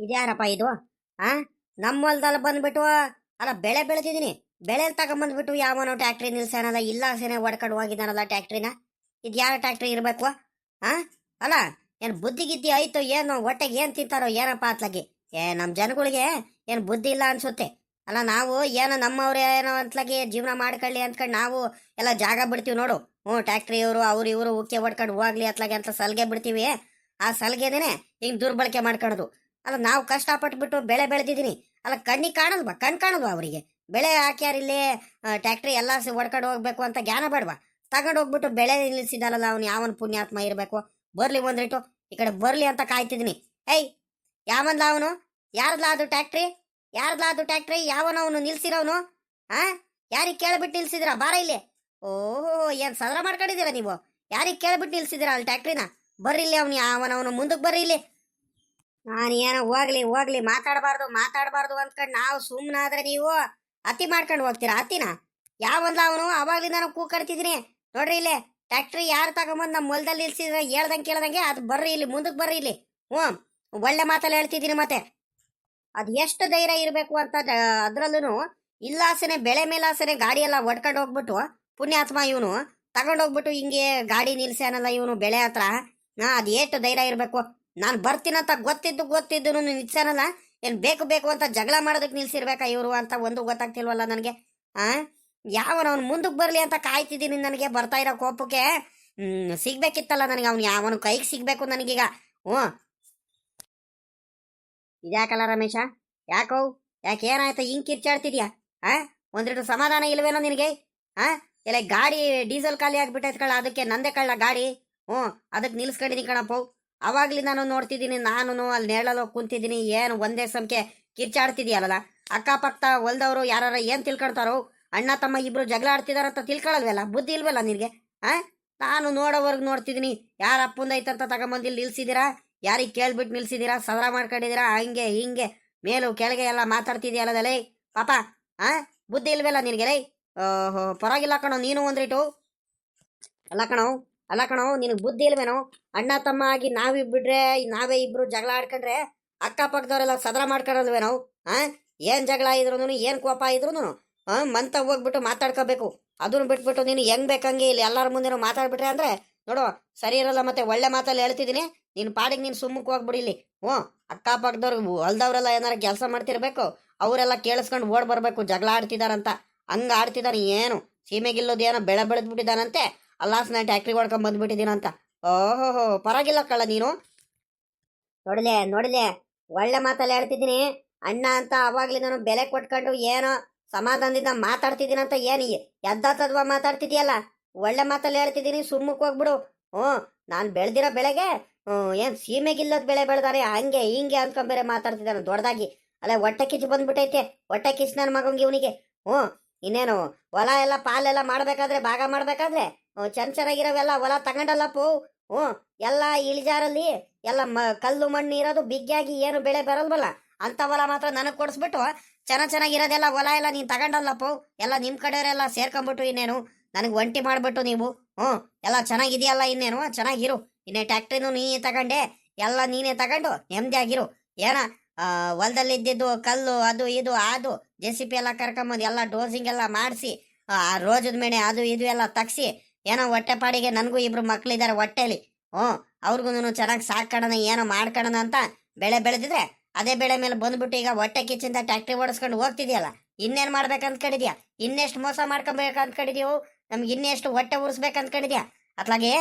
ಇದ್ಯಾರಪ್ಪ ಇದು? ಆ ನಮ್ಮ ಹೊಲ್ದಲ್ಲಿ ಬಂದ್ಬಿಟ್ಟು ಅಲ್ಲ ಬೆಳೆ ಬೆಳೆದಿದ್ದೀನಿ. ಬೆಳೆ ತಗೊಂಬಂದ್ಬಿಟ್ಟು ಯಾವನೋ ಟ್ಯಾಕ್ಟ್ರಿ ನಿಲ್ಸನಲ್ಲ, ಇಲ್ಲ ಸೇನೆ ಹೊಡ್ಕೊಂಡು ಹೋಗಿದ್ದಾನಲ್ಲ ಟ್ಯಾಕ್ಟ್ರಿನ. ಇದು ಯಾರ ಟ್ಯಾಕ್ಟ್ರಿ ಇರಬೇಕು? ಆ ಅಲ್ಲ, ಏನು ಬುದ್ಧಿ ಗಿದ್ದಿ ಆಯ್ತು ಏನು? ಹೊಟ್ಟೆಗೆ ಏನು ತಿಂತಾರೋ ಏನಪ್ಪ ಅತ್ಲಾಗಿ. ನಮ್ಮ ಜನಗಳಿಗೆ ಏನು ಬುದ್ಧಿ ಇಲ್ಲ ಅನ್ಸುತ್ತೆ. ಅಲ್ಲ, ನಾವು ಏನೋ ನಮ್ಮವ್ರು ಏನೋ ಅಂತಲಾಗಿ ಜೀವನ ಮಾಡ್ಕೊಳ್ಳಿ ಅಂದ್ಕೊಂಡು ನಾವು ಎಲ್ಲ ಜಾಗ ಬಿಡ್ತೀವಿ ನೋಡು. ಟ್ಯಾಕ್ಟ್ರಿ ಇವರು ಅವ್ರು ಇವರು ಉಕ್ಕೆ ಹೊಡ್ಕೊಂಡು ಹೋಗ್ಲಿ ಅತ್ಲಾಗೆ ಅಂತ ಸಲ್ಗೆ ಬಿಡ್ತೀವಿ. ಆ ಸಲ್ಗೆದೇನೆ ಹಿಂಗೆ ದುರ್ಬಳಕೆ ಮಾಡ್ಕೊಳ್ಳೋದು. ಅಲ್ಲ, ನಾವು ಕಷ್ಟಪಟ್ಬಿಟ್ಟು ಬೆಳೆ ಬೆಳೆದಿದ್ದೀನಿ. ಅಲ್ಲ, ಕಣ್ಣಿಗೆ ಕಾಣಲ್ವಾ? ಕಾಣಲ್ವಾ ಅವರಿಗೆ? ಬೆಳೆ ಹಾಕ್ಯಾರ ಇಲ್ಲಿ ಟ್ಯಾಕ್ಟ್ರಿ ಎಲ್ಲ ಹೊಡ್ಕೊಂಡು ಹೋಗ್ಬೇಕು ಅಂತ ಜ್ಞಾನ ಬೇಡವಾ? ತಗೊಂಡು ಹೋಗ್ಬಿಟ್ಟು ಬೆಳೆ ನಿಲ್ಲಿಸಿದಾರಲ್ಲ, ಅವ್ನು ಯಾವನ್ ಪುಣ್ಯಾತ್ಮ ಇರಬೇಕು? ಬರ್ಲಿ ಒಂದ್ರಿಟ್ಟು ಈ ಕಡೆ ಬರ್ಲಿ ಅಂತ ಕಾಯ್ತಿದ್ದೀನಿ. ಏಯ್, ಯಾವನ್ಲ ಅವನು? ಯಾರ್ದಲ ಅದು ಟ್ಯಾಕ್ಟ್ರಿ? ಯಾರ್ದಲ ಅದು ಟ್ಯಾಕ್ಟ್ರಿ? ಯಾವನವನು ನಿಲ್ಸಿರೋನು? ಆ ಯಾರಿಗೆ ಕೇಳ್ಬಿಟ್ಟು ನಿಲ್ಸಿದಿರಾ? ಬಾರ ಇಲ್ಲಿ. ಓಹೋ, ಏನ್ ಸದರ ಮಾಡ್ಕೊಂಡಿದ್ದೀರಾ ನೀವು? ಯಾರಿಗೆ ಕೇಳ್ಬಿಟ್ಟು ನಿಲ್ಸಿದಿರಾ ಅಲ್ಲಿ ಟ್ಯಾಕ್ಟ್ರಿನ? ಬರ್ರಿ ಇಲ್ಲಿ, ಅವ್ನು ಯಾವನವನು ಮುಂದಕ್ಕೆ ಬರ್ರಿ ಇಲ್ಲಿ. ನಾನು ಏನೋ ಹೋಗ್ಲಿ ಹೋಗ್ಲಿ ಮಾತಾಡಬಾರ್ದು ಅಂದ್ಕೊಂಡು ನಾವು ಸುಮ್ಮನಾದ್ರೆ ನೀವು ಅತಿ ಮಾಡ್ಕೊಂಡು ಹೋಗ್ತೀರಾ. ಅತಿನ ಯಾವಂದ ಅವನು? ಅವಾಗ್ಲಿಂದ ನಾನು ಕೂಕಡ್ತಿದ್ದೀನಿ ನೋಡ್ರಿ. ಇಲ್ಲಿ ಟ್ಯಾಕ್ಟ್ರಿ ಯಾರು ತಗೊಂಬಂದು ನಮ್ಮ ಹೊಲದಲ್ಲಿ ನಿಲ್ಸಿದ್ರೆ ಹೇಳ್ದಂಗೆ ಕೇಳ್ದಂಗೆ ಅದು ಬರ್ರಿ ಇಲ್ಲಿ, ಮುಂದಕ್ಕೆ ಬರ್ರಿ ಇಲ್ಲಿ. ಒಳ್ಳೆ ಮಾತಲ್ಲಿ ಹೇಳ್ತಿದ್ದೀನಿ. ಮತ್ತೆ ಅದು ಎಷ್ಟು ಧೈರ್ಯ ಇರಬೇಕು ಅಂತ ಅದ್ರಲ್ಲೂ ಇಲ್ಲಾಸನೆ ಬೆಳೆ ಮೇಲಾಸನೆ ಗಾಡಿ ಎಲ್ಲ ಒಡ್ಕೊಂಡು ಹೋಗ್ಬಿಟ್ಟು ಪುಣ್ಯಾತ್ಮ ಇವನು ತಗೊಂಡೋಗ್ಬಿಟ್ಟು ಹಿಂಗೆ ಗಾಡಿ ನಿಲ್ಸ್ಯಾನಲ್ಲ ಇವನು ಬೆಳೆ ಹತ್ರ. ಅದು ಎಷ್ಟು ಧೈರ್ಯ ಇರಬೇಕು? ನಾನು ಬರ್ತೀನಂತ ಗೊತ್ತಿದ್ದು ನಿಲ್ಸಾನಲ್ಲ, ಏನು ಬೇಕು ಅಂತ ಜಗಳ ಮಾಡೋದಕ್ಕೆ ನಿಲ್ಸಿರ್ಬೇಕಾ ಇವರು ಅಂತ ಒಂದು ಗೊತ್ತಾಗ್ತಿಲ್ವಲ್ಲ ನನಗೆ. ಯಾವನವನು ಮುಂದಕ್ಕೆ ಬರಲಿ ಅಂತ ಕಾಯ್ತಿದ್ದೀನಿ. ನನಗೆ ಬರ್ತಾ ಇರೋ ಕೋಪಕ್ಕೆ ಸಿಗ್ಬೇಕಿತ್ತಲ್ಲ ನನಗೆ. ಅವನು ಯಾವನು ಕೈಗೆ ಸಿಗ್ಬೇಕು ನನಗೀಗ. ಇದ್ಯಾಕಲ್ಲ ರಮೇಶ? ಯಾಕೆ ಏನಾಯ್ತು ಹಿಂಗೆ ಕಿರ್ಚಾಡ್ತಿದ್ಯಾ? ಒಂದಿಟ್ಟು ಸಮಾಧಾನ ಇಲ್ವೇನೋ ನಿನಗೆ? ಎಲ್ಲ ಗಾಡಿ ಡೀಸೆಲ್ ಖಾಲಿ ಆಗ್ಬಿಟ್ಟೈತ್ ಕಳ್ಳ, ಅದಕ್ಕೆ ನಂದೇ ಕಳ್ಳ ಗಾಡಿ. ಅದಕ್ಕೆ ನಿಲ್ಸ್ಕೊಂಡಿದ್ದೀನಿ ಕಣಪ್ಪ. ಅವಾಗ್ಲಿ ನಾನು ನೋಡ್ತಿದ್ದೀನಿ, ನಾನು ಅಲ್ಲಿ ನೇಳಲ್ಲಿ ಕುಂತಿದ್ದೀನಿ. ಏನು ಒಂದೇ ಸಮಕ್ಕೆ ಕಿರ್ಚಾಡ್ತಿದ್ಯಲ್ಲ? ಅಕ್ಕಪಕ್ಕ ಹೊಲ್ದವರು ಯಾರು ಏನು ತಿಳ್ಕೊಳ್ತಾರೋ? ಅಣ್ಣ ತಮ್ಮ ಇಬ್ರು ಜಗಳ ಆಡ್ತಿದಾರಂತ ತಿಳ್ಕೊಳಲ್ವಲ್ಲ? ಬುದ್ಧಿ ಇಲ್ವಲ್ಲ ನಿನಗೆ? ನಾನು ನೋಡೋವರೆಗೂ ನೋಡ್ತಿದ್ದೀನಿ. ಯಾರ ಅಪ್ಪಂದೈತಂತ ತಗೊಂಬಂದಿಲ್ಲಿ ನಿಲ್ಸಿದ್ದೀರಾ? ಯಾರಿಗೆ ಕೇಳ್ಬಿಟ್ಟು ನಿಲ್ಸಿದ್ದೀರಾ? ಸದರ ಮಾಡ್ಕೊಂಡಿದ್ದೀರಾ? ಹಂಗೆ ಹಿಂಗೆ ಮೇಲು ಕೆಳಗೆ ಎಲ್ಲ ಮಾತಾಡ್ತಿದ್ಯಲ್ಲದಲ್ಲೇ ಪಾಪ. ಬುದ್ಧಿ ಇಲ್ವಲ್ಲ ನಿನಗೆ? ಲೈ, ಓಹೋ, ಪರವಾಗಿಲ್ಲ ಕಣೋ ನೀನು ಒಂದ್ರಿಟು. ಅಲ್ಲ ಕಣೋ ನಿನಗೆ ಬುದ್ಧಿ ಇಲ್ವೇನೋ? ಅಣ್ಣ ತಮ್ಮ ಆಗಿ ನಾವೇ ಇಬ್ರು ಜಗಳ ಆಡ್ಕೊಂಡ್ರೆ ಅಕ್ಕಪಕ್ಕದವರೆಲ್ಲ ಸದರ ಮಾಡ್ಕೊಳಲ್ವೇನೋ? ಏನ್ ಜಗಳ ಇದ್ರು, ಏನ್ ಕೋಪ ಇದ್ರು ಮಂತ ಹೋಗ್ಬಿಟ್ಟು ಮಾತಾಡ್ಕೋಬೇಕು. ಅದನ್ನ ಬಿಟ್ಬಿಟ್ಟು ನೀನು ಹೆಂಗ್ ಬೇಕಂಗೆ ಇಲ್ಲಿ ಎಲ್ಲರ ಮುಂದೆ ಮಾತಾಡ್ಬಿಟ್ರೆ ಅಂದ್ರೆ ನೋಡು ಸರಿ ಇರಲ್ಲ. ಮತ್ತೆ ಒಳ್ಳೆ ಮಾತಲ್ಲಿ ಹೇಳ್ತಿದ್ದೀನಿ, ನೀನು ಪಾಡಿಗೆ ನೀನು ಸುಮ್ಮಕ್ಕೆ ಹೋಗ್ಬಿಡಿಲಿ. ಅಕ್ಕಪಕ್ಕದವ್ರು ಹೊಲ್ದವ್ರೆಲ್ಲ ಏನಾರ ಕೆಲಸ ಮಾಡ್ತಿರ್ಬೇಕು, ಅವರೆಲ್ಲ ಕೇಳಿಸ್ಕೊಂಡು ಓಡ್ ಬರ್ಬೇಕು ಜಗಳ ಆಡ್ತಿದಾರಂತ. ಹಂಗ ಆಡ್ತಿದಾರೆ ಏನು? ಸೀಮೆಗಿಲ್ಲೋದು ಏನೋ ಬೆಳೆ ಬೆಳೆದ್ಬಿಟ್ಟಿದ್ದಾನಂತೆ, ಅಲ್ಲಾಸ್ ನಾನು ಟ್ಯಾಕ್ಟ್ರಿ ಹೊಡ್ಕೊಂಡ್ ಬಂದ್ಬಿಟ್ಟಿದ್ದೀನಂತ. ಓಹೋ, ಪರವಾಗಿಲ್ಲ ಕಳ್ಳ ನೀನು. ನೋಡಿಲೆ ಒಳ್ಳೆ ಮಾತಲ್ಲಿ ಹೇಳ್ತಿದ್ದೀನಿ. ಅಣ್ಣ ಅಂತ ಅವಾಗ್ಲಿ ನಾನು ಬೆಲೆ ಕೊಟ್ಕೊಂಡು ಏನೋ ಸಮಾಧಾನದಿಂದ ಮಾತಾಡ್ತಿದ್ದೀನಂತ ಏನು ಎದ್ದಾತದ್ವ ಮಾತಾಡ್ತಿದ್ಯಲ್ಲ? ಒಳ್ಳೆ ಮಾತಲ್ಲಿ ಹೇಳ್ತಿದ್ದೀನಿ, ಸುಮ್ಮಕ್ಕೆ ಹೋಗ್ಬಿಡು. ನಾನು ಬೆಳೆದಿರೋ ಬೆಳೆಗೆ ಏನು ಸೀಮೆಗಿಲ್ಲದ ಬೆಳೆ ಬೆಳೆದಾರೆ ಹಂಗೆ ಹಿಂಗೆ ಅನ್ಕೊಂಡ್ ಬೇರೆ ಮಾತಾಡ್ತಿದ್ದಾನೆ ದೊಡ್ಡದಾಗಿ. ಅಲ್ಲ, ಹೊಟ್ಟೆ ಕಿಚ್ಚು ಬಂದ್ಬಿಟ್ಟೈತೆ. ಹೊಟ್ಟೆ ಕಿಚ್ಚು ನನ್ನ ಮಗಂಗೆ ಇವನಿಗೆ. ಇನ್ನೇನು ಹೊಲ ಎಲ್ಲ ಪಾಲೆಲ್ಲ ಮಾಡ್ಬೇಕಾದ್ರೆ ಭಾಗ ಮಾಡ್ಬೇಕಾದ್ರೆ ಚೆನ್ನಾಗಿರೋವೆಲ್ಲ ಹೊಲ ತಗೊಂಡಲ್ಲಪ್ಪು. ಎಲ್ಲ ಇಳಿಜಾರಲ್ಲಿ ಎಲ್ಲ ಕಲ್ಲು ಮಣ್ಣು ಇರೋದು ಬಿಗ್ಗಾಗಿ ಏನು ಬೆಳೆ ಬರಲ್ವಲ್ಲ ಅಂತ ಹೊಲ ಮಾತ್ರ ನನಗೆ ಕೊಡಿಸ್ಬಿಟ್ಟು ಚೆನ್ನಾಗಿರೋದೆಲ್ಲ ಹೊಲ ಎಲ್ಲ ನೀನು ತಗೊಂಡಲ್ಲಪ್ಪು. ಎಲ್ಲ ನಿಮ್ಮ ಕಡೆಯವರೆಲ್ಲ ಸೇರ್ಕೊಂಡ್ಬಿಟ್ಟು ಇನ್ನೇನು ನನಗೆ ಒಂಟಿ ಮಾಡ್ಬಿಟ್ಟು ನೀವು ಎಲ್ಲ ಚೆನ್ನಾಗಿದೆಯಲ್ಲ, ಇನ್ನೇನು ಚೆನ್ನಾಗಿರು. ಇನ್ನೇ ಟ್ಯಾಕ್ಟ್ರಿನೂ ನೀನೇ ತಗೊಂಡೆ, ಎಲ್ಲ ನೀನೇ ತಗೊಂಡು ನೆಮ್ಮದಿಯಾಗಿರು. ಏನ ಹೊಲದಲ್ಲಿ ಇದ್ದಿದ್ದು ಕಲ್ಲು ಅದು ಇದು ಅದು JCB ಎಲ್ಲ ಕರ್ಕೊಂಬಂದು ಎಲ್ಲ ಡೋಸಿಂಗ್ ಎಲ್ಲ ಮಾಡಿಸಿ ರೋಜದ ಮೇಣೆ ಅದು ಇದು ಎಲ್ಲ ತಗ್ಸಿ ಏನೋ ಹೊಟ್ಟೆ ಪಾಡಿಗೆ ನನಗೂ ಇಬ್ರು ಮಕ್ಳಿದ್ದಾರೆ ಹೊಟ್ಟೆಲಿ. ಅವ್ರಿಗೂ ಚೆನ್ನಾಗಿ ಸಾಕೋಣ ಏನೋ ಮಾಡ್ಕೊಳ್ಳೋಣ ಅಂತ ಬೆಳೆ ಬೆಳೆದಿದ್ರೆ ಅದೇ ಬೆಳೆ ಮೇಲೆ ಬಂದ್ಬಿಟ್ಟು ಈಗ ಹೊಟ್ಟೆ ಕಿಚ್ಚಿಂದ ಟ್ಯಾಕ್ಟ್ರಿ ಓಡಿಸ್ಕೊಂಡು ಹೋಗ್ತಿದ್ಯಲ್ಲ. ಇನ್ನೇನು ಮಾಡ್ಬೇಕಂತ ಕಡಿದ್ಯಾ? ಇನ್ನೆಷ್ಟು ಮೋಸ ಮಾಡ್ಕೊಬೇಕಂತ ಕಡಿದೀವು? ನಮ್ಗೆ ಇನ್ನೆಷ್ಟು ಹೊಟ್ಟೆ ಉರ್ಸ್ಬೇಕಂತ ಕಡಿದ್ಯಾ? ಅತ್ಲಾಗೆ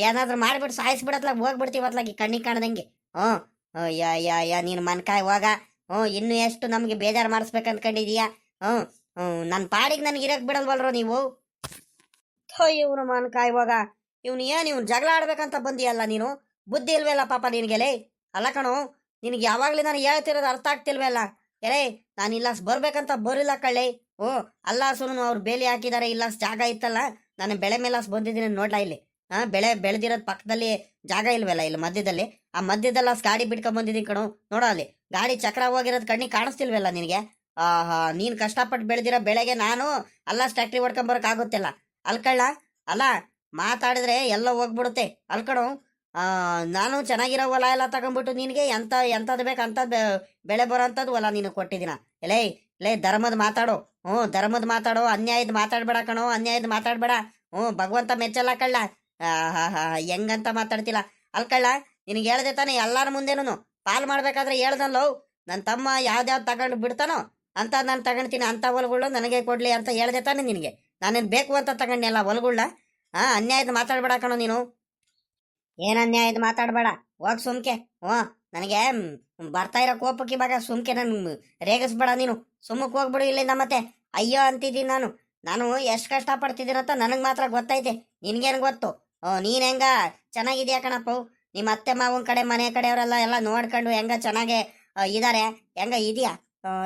ಏನಾದ್ರೂ ಮಾಡಿಬಿಟ್ಟು ಸಾಯಿಸ್ಬಿಡತ್ಲಾಗ ಹೋಗ್ಬಿಡ್ತೀವಿ ಅತ್ಲಾಗಿ ಕಣ್ಣಿಗೆ ಕಾಣ್ದಂಗೆ. ಯಾ ನೀನು ಮನ್ಕಾಯಿ ಹೋಗ. ಇನ್ನು ಎಷ್ಟು ನಮ್ಗೆ ಬೇಜಾರು ಮಾಡಿಸ್ಬೇಕಂತ ಕಂಡಿದೀಯಾ? ನನ್ನ ಪಾಡಿಗೆ ನನಗೆ ಇರಕ್ ಬಿಡಲ್ವಲ್ರೋ ನೀವು? ಇವನು ಮನ್ಕಾಯಿ ಹೋಗ. ಇವ್ನು ಜಗಳ ಆಡ್ಬೇಕಂತ ಬಂದಿಯಲ್ಲ ನೀನು? ಬುದ್ಧಿ ಇಲ್ವಲ್ಲ ಪಾಪ ನಿನಗೆಲೆ? ಅಲ್ಲ ಕಣೋ, ನಿನಗೆ ಯಾವಾಗ್ಲೂ ನಾನು ಹೇಳ್ತಿರೋದು ಅರ್ಥ ಆಗ್ತಿಲ್ವಲ್ಲ? ಎಲೇ, ನಾನು ಇಲ್ಲಾಸ್ ಬರ್ಬೇಕಂತ ಬರಿಲ್ಲ ಕಳ್ಳೆ. ಅಲ್ಲಾಸುನು ಅವ್ರು ಬೇಲಿ ಹಾಕಿದ್ದಾರೆ, ಇಲ್ಲಾಸ್ ಜಾಗ ಇತ್ತಲ್ಲ, ನಾನು ಬೆಳೆ ಮೇಲಾಸ್ ಬಂದಿದ್ದೀನಿ ನೋಡ್ಲಾ ಇಲ್ಲಿ. ಬೆಳೆ ಬೆಳೆದಿರೋದ್ ಪಕ್ಕದಲ್ಲಿ ಜಾಗ ಇಲ್ವಲ್ಲ ಇಲ್ಲಿ ಮಧ್ಯದಲ್ಲಿ? ಆ ಮಧ್ಯದಲ್ಲ ಗಾಡಿ ಬಿಟ್ಕೊಂಡ್ ಬಂದಿದ್ದೀನಿ ಕಣೋ. ನೋಡೋ ಅಲ್ಲಿ ಗಾಡಿ ಚಕ್ರ ಹೋಗಿರೋದ್ ಕಣ್ಣಿಗೆ ಕಾಣಿಸ್ತಿಲ್ವಲ್ಲ ನಿನಗೆ? ನೀನ್ ಕಷ್ಟಪಟ್ಟು ಬೆಳೆದಿರೋ ಬೆಳೆಗೆ ನಾನು ಅಲ್ಲಾಸ್ ಟ್ಯಾಕ್ಟ್ರಿ ಹೊಡ್ಕೊಂಬರಕ್ ಆಗುತ್ತಿಲ್ಲ ಅಲ್ಕಳ್ಳ? ಅಲ್ಲ, ಮಾತಾಡಿದ್ರೆ ಎಲ್ಲ ಹೋಗ್ಬಿಡುತ್ತೆ ಅಲ್ಕಣೋ. ನಾನು ಚೆನ್ನಾಗಿರೋ ಹೊಲ ಎಲ್ಲ ತಗೊಂಡ್ಬಿಟ್ಟು ನಿನಗೆ ಎಂಥದ್ದು ಬೇಕು ಅಂಥದ್ದು ಬೆಳೆ ಬರೋ ಅಂಥದ್ದು ಹೊಲ ನೀನು ಕೊಟ್ಟಿದ್ದೀನ. ಎಲೇ ಲೇ ಧರ್ಮದ ಮಾತಾಡೋ. ಧರ್ಮದ ಮಾತಾಡೋ, ಅನ್ಯಾಯದ ಮಾತಾಡ್ಬೇಡ ಕಣೋ, ಅನ್ಯಾಯದ ಮಾತಾಡ್ಬೇಡ. ಭಗವಂತ ಮೆಚ್ಚಲ್ಲ ಕಳ್ಳ. ಹೆಂಗಂತ ಮಾತಾಡ್ತಿಲ್ಲ ಅಲ್ ಕಳ್ಳ. ನಿನಗೆ ಹೇಳ್ದೆ ತಾನೆ ಎಲ್ಲಾರ ಮುಂದೆನೂ ಪಾಲ್ ಮಾಡ್ಬೇಕಾದ್ರೆ ಹೇಳ್ದಲ್ಲೋ, ನನ್ನ ತಮ್ಮ ಯಾವ್ದ್ಯಾವ್ದು ತಗೊಂಡು ಬಿಡ್ತಾನೋ ಅಂತ ನಾನು ತಗೊಳ್ತೀನಿ, ಅಂಥ ಹೊಲಗಳು ನನಗೆ ಕೊಡ್ಲಿ ಅಂತ ಹೇಳ್ದೆ ತಾನೆ ನಿನಗೆ. ನಾನೇನು ಬೇಕು ಅಂತ ತಗೊಂಡೆಲ್ಲ ಹೊಲಗಳನ್ನ. ಅನ್ಯಾಯದ ಮಾತಾಡ್ಬೇಡ ಕಣೋ ನೀನು. ಏನ್ ಅನ್ಯಾಯದ ಮಾತಾಡ್ಬೇಡ, ಹೋಗ್ ಸುಮ್ಕೆ. ನನಗೆ ಬರ್ತಾ ಇರೋ ಕೋಪಕ್ಕೆ ಇವಾಗ ಸುಮ್ಕೆ ನನ್ ರೇಗಿಸ್ಬೇಡ ನೀನು. ಸುಮ್ಮಕ್ಕೆ ಹೋಗ್ಬಿಡು ಇಲ್ಲಿಂದ. ಮತ್ತೆ ಅಯ್ಯೋ ಅಂತಿದ್ದೀನಿ ನಾನು ಎಷ್ಟು ಕಷ್ಟ ಪಡ್ತಿದ್ದೀನಂತ ನನಗೆ ಮಾತ್ರ ಗೊತ್ತೈತೆ, ನಿನ್ಗೇನು ಗೊತ್ತು? ನೀನ್ ಹೆಂಗ ಚೆನ್ನಾಗಿದ್ಯಾ ಕಣಪ್ಪ. ನಿಮ್ಮ ಅತ್ತೆ ಮಾವನ ಕಡೆ ಮನೆ ಕಡೆಯವರೆಲ್ಲ ಎಲ್ಲ ನೋಡ್ಕೊಂಡು ಹೆಂಗ ಚೆನ್ನಾಗೆ ಇದಾರೆ, ಹೆಂಗ ಇದೆಯಾ?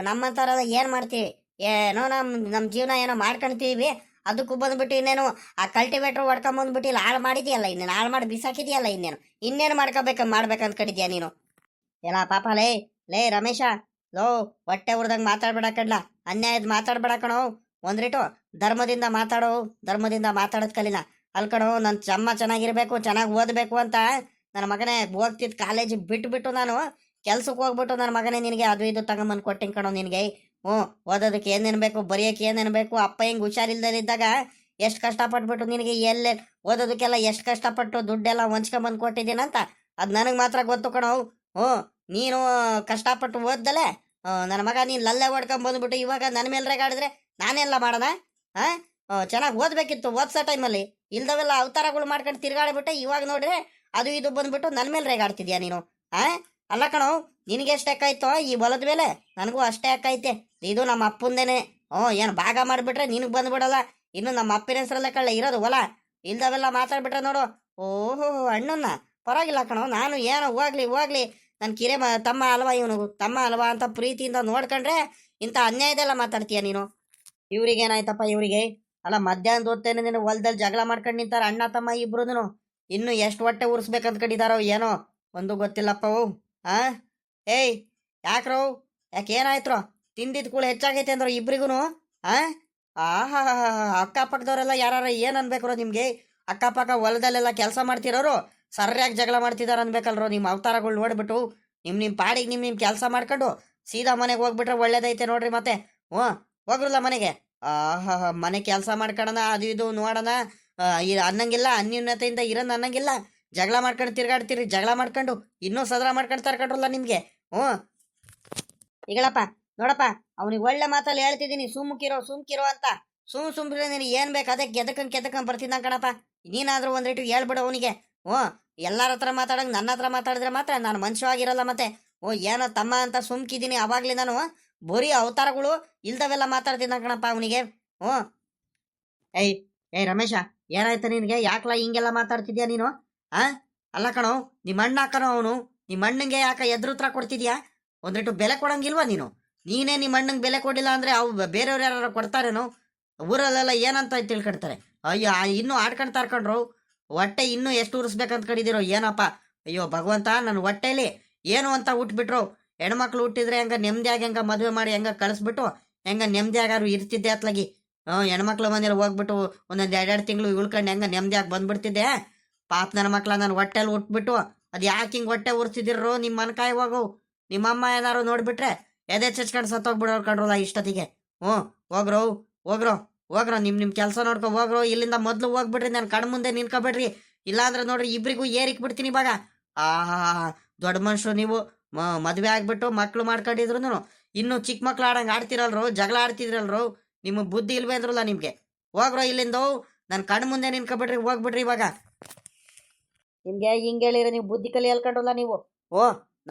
ನಮ್ಮಂಥವ್ರೆಲ್ಲ ಏನು ಮಾಡ್ತೀವಿ? ಏನೋ ನಮ್ಮ ಜೀವನ ಏನೋ ಮಾಡ್ಕೊಳ್ತೀವಿ, ಅದಕ್ಕೂ ಬಂದ್ಬಿಟ್ಟು ಇನ್ನೇನು ಆ ಕಲ್ಟಿವೇಟ್ರ್ ಹೊಡ್ಕೊಂಬಂದ್ಬಿಟ್ಟು ಇಲ್ಲಿ ಹಾಳು ಮಾಡಿದ್ಯಲ್ಲ, ಇನ್ನೇನು ಹಾಳು ಮಾಡಿ ಬಿಸಾಕಿದ್ಯಲ್ಲ, ಇನ್ನೇನು ಮಾಡ್ಬೇಕಂತ ಕಡಿದ್ಯಾ ನೀನು? ಎಲ್ಲ ಪಾಪ ಲೇ ರಮೇಶ, ಲೋ ಹೊಟ್ಟೆ ಉರ್ದಂಗೆ ಮಾತಾಡ್ಬೇಡ ಕಡ್ಲ, ಅನ್ಯಾಯದ ಮಾತಾಡ್ಬೇಡ ಕಣೋ. ಒಂದ್ರಿಟು ಧರ್ಮದಿಂದ ಮಾತಾಡೋದ್ ಕಲಿನ ಅಲ್ಕಣೋ. ನನ್ನ ಚಮ್ಮ ಚೆನ್ನಾಗಿರ್ಬೇಕು, ಚೆನ್ನಾಗಿ ಓದಬೇಕು ಅಂತ ನನ್ನ ಮಗನೇ ಹೋಗ್ತಿದ್ ಕಾಲೇಜ್ ಬಿಟ್ಬಿಟ್ಟು ನಾನು ಕೆಲ್ಸಕ್ಕೆ ಹೋಗ್ಬಿಟ್ಟು ನನ್ನ ಮಗನೇ ನಿನಗೆ ಅದು ಇದು ತಗೊಂಬಂದು ಕೊಟ್ಟಿಂಗ್ ಕಣೋ ನಿನಗೆ. ಓದೋದಕ್ಕೆ ಏನೇನು ಬೇಕು, ಬರೆಯೋಕೆ ಏನೇನು ಬೇಕು, ಅಪ್ಪ ಹಿಂಗೆ ಹುಷಾರಿಲ್ದಲ್ಲಿದ್ದಾಗ ಎಷ್ಟು ಕಷ್ಟಪಟ್ಬಿಟ್ಟು ನಿನಗೆ ಎಲ್ಲೇ ಓದೋದಕ್ಕೆಲ್ಲ ಎಷ್ಟು ಕಷ್ಟಪಟ್ಟು ದುಡ್ಡೆಲ್ಲ ಹೊಂಚ್ಕೊಂಬಂದು ಕೊಟ್ಟಿದ್ದೀನಂತ ಅದು ನನಗೆ ಮಾತ್ರ ಗೊತ್ತು ಕಣೋ. ನೀನು ಕಷ್ಟಪಟ್ಟು ಓದ್ದಲೆ ನನ್ನ ಮಗ ನೀನು ಲಲ್ಲೆ ಹೊಡ್ಕೊಂಬಂದ್ಬಿಟ್ಟು ಇವಾಗ ನನ್ನ ಮೇಲೆ ರೇಗಾಡಿದ್ರೆ ನಾನೆಲ್ಲ ಮಾಡೋಣ? ಚೆನ್ನಾಗಿ ಓದ್ಬೇಕಿತ್ತು ಓದ್ಸೋ ಟೈಮಲ್ಲಿ, ಇಲ್ದವೆಲ್ಲ ಅವತಾರಗಳು ಮಾಡ್ಕೊಂಡು ತಿರ್ಗಾಡ್ಬಿಟ್ಟೆ. ಇವಾಗ ನೋಡ್ರೆ ಅದು ಇದು ಬಂದ್ಬಿಟ್ಟು ನನ್ನ ಮೇಲೆ ರೇಗಾಡ್ತಿದ್ಯಾ ನೀನು? ಅಲ್ಲ ಕಣೋ, ನಿನಗೆ ಎಷ್ಟು ಎಕ್ಕಾಯ್ತೋ ಈ ಹೊಲದ ಮೇಲೆ, ನನಗೂ ಅಷ್ಟೇ ಎಕ್ಕೈತೆ. ಇದು ನಮ್ಮ ಅಪ್ಪಂದೇನೆ. ಏನು ಭಾಗ ಮಾಡಿಬಿಟ್ರೆ ನಿನಗೆ ಬಂದ್ಬಿಡಲ್ಲ. ಇನ್ನು ನಮ್ಮ ಅಪ್ಪಿನ ಹೆಸರಲ್ಲೇ ಕಳ್ಳ ಇರೋದು ಹೊಲ. ಇಲ್ದವೆಲ್ಲ ಮಾತಾಡ್ಬಿಟ್ರೆ ನೋಡು. ಓಹೋ ಅಣ್ಣನ್ನ ಪರವಾಗಿಲ್ಲ ಕಣೋ. ನಾನು ಏನೋ ಹೋಗ್ಲಿ ನನ್ನ ಕಿರೆ ತಮ್ಮ ಅಲ್ವಾ, ಇವನು ತಮ್ಮ ಅಲ್ವಾ ಅಂತ ಪ್ರೀತಿಯಿಂದ ನೋಡ್ಕೊಂಡ್ರೆ ಇಂಥ ಅನ್ಯಾಯದೆಲ್ಲ ಮಾತಾಡ್ತೀಯ ನೀನು. ಇವ್ರಿಗೇನಾಯ್ತಪ್ಪ ಇವ್ರಿಗೆ? ಅಲ್ಲ ಮಧ್ಯಾಹ್ನದ ಹೊತ್ತೇನೆ ನೀನು ಹೊಲದಲ್ಲಿ ಜಗಳ ಮಾಡ್ಕೊಂಡು ನಿಂತಾರ ಅಣ್ಣ ತಮ್ಮ ಇಬ್ರು. ಇನ್ನು ಎಷ್ಟು ಹೊಟ್ಟೆ ಉರ್ಸ್ಬೇಕಂತ ಕಡಿದಾರೋ ಏನೋ ಒಂದು ಗೊತ್ತಿಲ್ಲಪ್ಪವು. ಏಯ್ ಯಾಕ್ರೋ, ಯಾಕೇನಾಯ್ತ್ರೋ? ತಿಂದಿದ್ ಕೂಡ ಹೆಚ್ಚಾಗೈತೆ ಅಂದ್ರು ಇಬ್ರಿಗೂ. ಆಹಾ ಅಕ್ಕಪಕ್ಕದವರೆಲ್ಲ ಯಾರು ಏನು ಅನ್ಬೇಕ್ರೋ ನಿಮ್ಗೆ? ಅಕ್ಕಪಕ್ಕ ಹೊಲದಲ್ಲೆಲ್ಲ ಕೆಲಸ ಮಾಡ್ತಿರೋರು ಸರಿಯಾಗಿ ಜಗಳ ಮಾಡ್ತಿದಾರ ಅನ್ಬೇಕಲ್ರೋ? ನಿಮ್ಮ ಅವತಾರಗಳು ನೋಡ್ಬಿಟ್ಟು ನಿಮ್ಮ ಪಾಡಿಗೆ ನಿಮ್ಮ ಕೆಲಸ ಮಾಡ್ಕೊಂಡು ಸೀದಾ ಮನೆಗೆ ಹೋಗ್ಬಿಟ್ರೆ ಒಳ್ಳೇದೈತೆ ನೋಡ್ರಿ. ಮತ್ತೆ ಹೋಗ್ರಲ್ಲ ಮನೆಗೆ. ಮನೆ ಕೆಲಸ ಮಾಡ್ಕೊಳ್ಳೋಣ, ಅದು ಇದು ನೋಡೋಣ ಅನ್ನಂಗಿಲ್ಲ, ಅನ್ಯೂನ್ಯತೆಯಿಂದ ಇರೋದು ಅನ್ನಂಗಿಲ್ಲ. ಜಗಳ ಮಾಡ್ಕೊಂಡು ತಿರ್ಗಾಡ್ತೀರಿ, ಜಗಳ ಮಾಡ್ಕೊಂಡು ಇನ್ನೂ ಸದರ ಮಾಡ್ಕೊಂಡು ತರ್ಕೊಂಡ್ರಲ್ಲ ನಿಮ್ಗೆ. ಈಗಳಪ್ಪ ನೋಡಪ್ಪ, ಅವನಿಗೆ ಒಳ್ಳೆ ಮಾತಲ್ಲಿ ಹೇಳ್ತಿದ್ದೀನಿ, ಸುಮ್ಕಿರೋ ಅಂತ. ಸುಮ್ರೆ ನೀನು ಏನ್ ಬೇಕು ಅದೇ ಕೆದಕಂಡ್ ಬರ್ತಿದ್ದ ಕಣಪ್ಪ. ನೀನಾದ್ರೂ ಒಂದ್ ಹೇಳ್ಬಿಡು ಅವನಿಗೆ. ಎಲ್ಲಾರ ಹತ್ರ ಮಾತಾಡಂಗ್ ನನ್ನ ಹತ್ರ ಮಾತಾಡಿದ್ರೆ ಮಾತ್ರ ನಾನು ಮನುಷ್ಯ ಆಗಿರಲ್ಲ. ಮತ್ತೆ ಏನೋ ತಮ್ಮ ಅಂತ ಸುಮ್ಕಿದ್ದೀನಿ, ಅವಾಗ್ಲಿ ನಾನು ಬರೀ ಅವತಾರಗಳು ಇಲ್ದವೆಲ್ಲ ಮಾತಾಡ್ತಿದ್ದ ಕಣಪ್ಪ ಅವನಿಗೆ. ಏಯ್ ರಮೇಶ, ಏನಾಯ್ತ ನಿನ್ಗೆ? ಯಾಕಲ ಹಿಂಗೆಲ್ಲ ಮಾತಾಡ್ತಿದ್ಯಾ ನೀನು? ಅಲ್ಲ ಕಣೋ, ನಿಮ್ಮ ಅಣ್ಣ ಕಣೋ ಅವನು. ನಿಮ್ಮ ಅಣ್ಣಂಗೆ ಯಾಕೆ ಎದುರುತ್ರ ಕೊಡ್ತಿದ್ಯಾ? ಒಂದಿಟ್ಟು ಬೆಲೆ ಕೊಡಂಗಿಲ್ವಾ ನೀನು? ನೀನೇ ನಿಮ್ಮ ಅಣ್ಣಂಗೆ ಬೆಲೆ ಕೊಡಿಲ್ಲ ಅಂದ್ರೆ ಅವು ಬೇರೆಯವ್ರು ಯಾರು ಕೊಡ್ತಾರೇನೋ? ಊರಲ್ಲೆಲ್ಲ ಏನಂತ ತಿಳ್ಕೊಳ್ತಾರೆ. ಅಯ್ಯೋ ಇನ್ನೂ ಆಡ್ಕೊಂಡು ತರ್ಕೊಂಡ್ರು. ಹೊಟ್ಟೆ ಇನ್ನೂ ಎಷ್ಟು ಉರಿಸ್ಬೇಕಂತ ಕಡಿದಿರೋ ಏನಪ್ಪ? ಅಯ್ಯೋ ಭಗವಂತ, ನನ್ನ ಹೊಟ್ಟೆಲಿ ಏನು ಅಂತ ಹುಟ್ಬಿಟ್ರು. ಹೆಣ್ಮಕ್ಳು ಹುಟ್ಟಿದ್ರೆ ಹೆಂಗ ನೆಮ್ಮದಿಯಾಗಿ ಹೆಂಗ ಮದುವೆ ಮಾಡಿ ಹೆಂಗ ಕಳಿಸ್ಬಿಟ್ಟು ಹೆಂಗ ನೆಮ್ಮದಿಯಾಗಾರು ಇರ್ತಿದ್ದೆ ಅತ್ಲಾಗಿ. ಹೆಣ್ಮಕ್ಳ ಮನೇಲಿ ಹೋಗ್ಬಿಟ್ಟು ಒಂದೊಂದು 2 ತಿಂಗಳು ಉಳ್ಕೊಂಡು ಹೆಂಗ ನೆಮ್ಮದಿಯಾಗಿ ಬಂದ್ಬಿಡ್ತಿದ್ದೆ. ಪಾಪ ನನ್ನ ಮಕ್ಳ ನಾನು ಹೊಟ್ಟೆಲಿ ಉಟ್ಬಿಟ್ಟು ಅದು ಯಾಕೆ ಹಿಂಗೆ ಹೊಟ್ಟೆ ಉರ್ತಿದಿರೋ ನಿಮ್ಮ ಮನಕಾಯಿ ಹೋಗವು. ನಿಮ್ಮಮ್ಮ ಏನಾರು ನೋಡ್ಬಿಟ್ರೆ ಎದೆ ಚಚ್ಕೊಂಡು ಸತ್ತೋಗ್ಬಿಡೋರು ಕಣ್ರಲ್ಲ ಇಷ್ಟೊತ್ತಿಗೆ. ಹೋಗ್ರೋ ನಿಮ್ಮ ಕೆಲಸ ನೋಡ್ಕೊ ಹೋಗ್ರೋ. ಇಲ್ಲಿಂದ ಮೊದಲು ಹೋಗ್ಬಿಡ್ರಿ, ನಾನು ಕಣ್ ಮುಂದೆ ನಿನ್ಕೊಬೇಡ್ರಿ. ಇಲ್ಲಾಂದ್ರೆ ನೋಡ್ರಿ ಇಬ್ರಿಗೂ ಏರಿಕ್ ಬಿಡ್ತೀನಿ ಇವಾಗ. ದೊಡ್ಡ ಮನುಷ್ಯರು ನೀವು. ಮದುವೆ ಆಗ್ಬಿಟ್ಟು ಮಕ್ಳು ಮಾಡ್ಕೊಂಡಿದ್ರು ಇನ್ನು ಚಿಕ್ಕ ಮಕ್ಳು ಆಡಂಗೆ ಆಡ್ತಿರಲ್ರು, ಜಗಳ ಆಡ್ತಿದ್ರಲ್ರು. ನಿಮಗೆ ಬುದ್ಧಿ ಇಲ್ವೇ ಅಂದ್ರಲ್ಲ ನಿಮಗೆ. ಹೋಗ್ರೋ ಇಲ್ಲಿಂದ, ನನ್ನ ಕಣ್ ಮುಂದೆ ನಿನ್ಕೊಬೇಡ್ರಿ, ಹೋಗ್ಬಿಡ್ರಿ ಇವಾಗ. ನಿಮ್ಗೆ ಹಿಂಗೆ ಹೇಳಿದ್ರೆ ನೀವು ಬುದ್ಧಿ ಕಲಿ ಹೇಳ್ಕೊಂಡ್ರಲ್ಲ ನೀವು.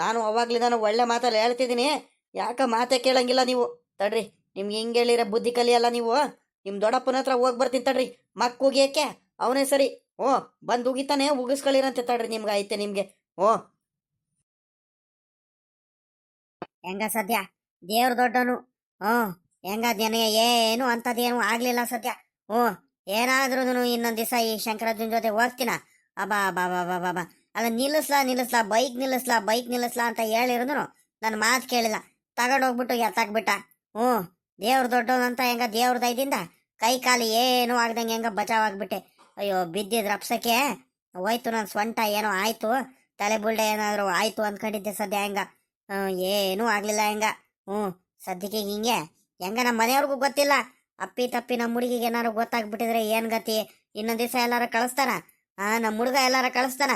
ನಾನು ಅವಾಗ್ಲಿ ನಾನು ಒಳ್ಳೆ ಮಾತಲ್ಲಿ ಹೇಳ್ತಿದ್ದೀನಿ, ಯಾಕೆ ಮಾತೇ ಕೇಳಂಗಿಲ್ಲ ನೀವು. ತಡ್ರಿ, ನಿಮ್ಗೆ ಹಿಂಗೆ ಹೇಳಿದ್ರೆ ಬುದ್ಧಿ ಕಲಿಯಲ್ಲ ನೀವು. ನಿಮ್ಮ ದೊಡ್ಡಪ್ಪನ ಹತ್ರ ಹೋಗಿ ಬರ್ತೀನಿ ತಡ್ರಿ. ಮಕ್ಕ ಉಗಿಯಕ್ಕೆ ಅವನೇ ಸರಿ. ಬಂದು ಉಗಿತಾನೆ, ಉಗಿಸ್ಕೊಳ್ಳಿರಂತೆ ತಡ್ರಿ. ನಿಮ್ಗೆ ಐತೆ ನಿಮ್ಗೆ. ಹೆಂಗ ಸದ್ಯ ದೇವ್ರ ದೊಡ್ಡನು. ಹೆಂಗ ನನಗೆ ಏನು ಅಂತದೇನು ಆಗ್ಲಿಲ್ಲ ಸದ್ಯ. ಏನಾದ್ರೂ ಇನ್ನೊಂದ್ ದಿವಸ ಈ ಶಂಕರಾಜನ್ ಜೊತೆ ಹೋಗ್ತೀನ. ಅಬಾ ಬಾ ಬಾ ಬಾ ಬಾ ಬಾ ಅಲ್ಲ, ನಿಲ್ಲಿಸ್ಲಾ ಬೈಕ್ ನಿಲ್ಲಿಸ್ಲಾ ಅಂತ ಹೇಳಿದ್ರು ನನ್ನ ಮಾತು ಕೇಳಿಲ್ಲ. ತಗೊಂಡೋಗ್ಬಿಟ್ಟು ಎತ್ತಾಕ್ಬಿಟ್ಟ. ದೇವ್ರ ದೊಡ್ಡವನಂತ ಹೆಂಗ ದೇವ್ರ ದಯದಿಂದ ಕೈ ಕಾಲು ಏನು ಆಗ್ದಂಗೆ ಹೆಂಗ ಬಚಾವ್ ಆಗ್ಬಿಟ್ಟೆ. ಅಯ್ಯೋ ಬಿದ್ದಿದ್ರ ಅಪ್ಸಕ್ಕೆ ಹೋಯ್ತು ನನ್ನ ಸೊಂಟ ಏನೋ ಆಯ್ತು, ತಲೆ ಬುಲ್ಡೆ ಏನಾದ್ರು ಆಯ್ತು ಅಂದ್ಕೊಂಡಿದ್ದೆ. ಸದ್ಯ ಹೆಂಗ ಏನೂ ಆಗ್ಲಿಲ್ಲ ಹೆಂಗ. ಹ್ಞೂ ಸದ್ಯಕ್ಕೆ ಹಿಂಗೆ ಹೆಂಗ ನಮ್ಮ ಮನೆಯವ್ರಿಗೂ ಗೊತ್ತಿಲ್ಲ. ಅಪ್ಪಿ ತಪ್ಪಿ ನಮ್ಮ ಹುಡುಗಿಗೆ ಏನಾರು ಗೊತ್ತಾಗ್ಬಿಟ್ಟಿದ್ರೆ ಏನ್ ಗತಿ? ಇನ್ನೊಂದ್ ದಿವಸ ಎಲ್ಲಾರ ಕಳಿಸ್ತಾನ? ನಮ್ಮ ಹುಡುಗ ಎಲ್ಲಾರ ಕಳಿಸ್ತಾನ?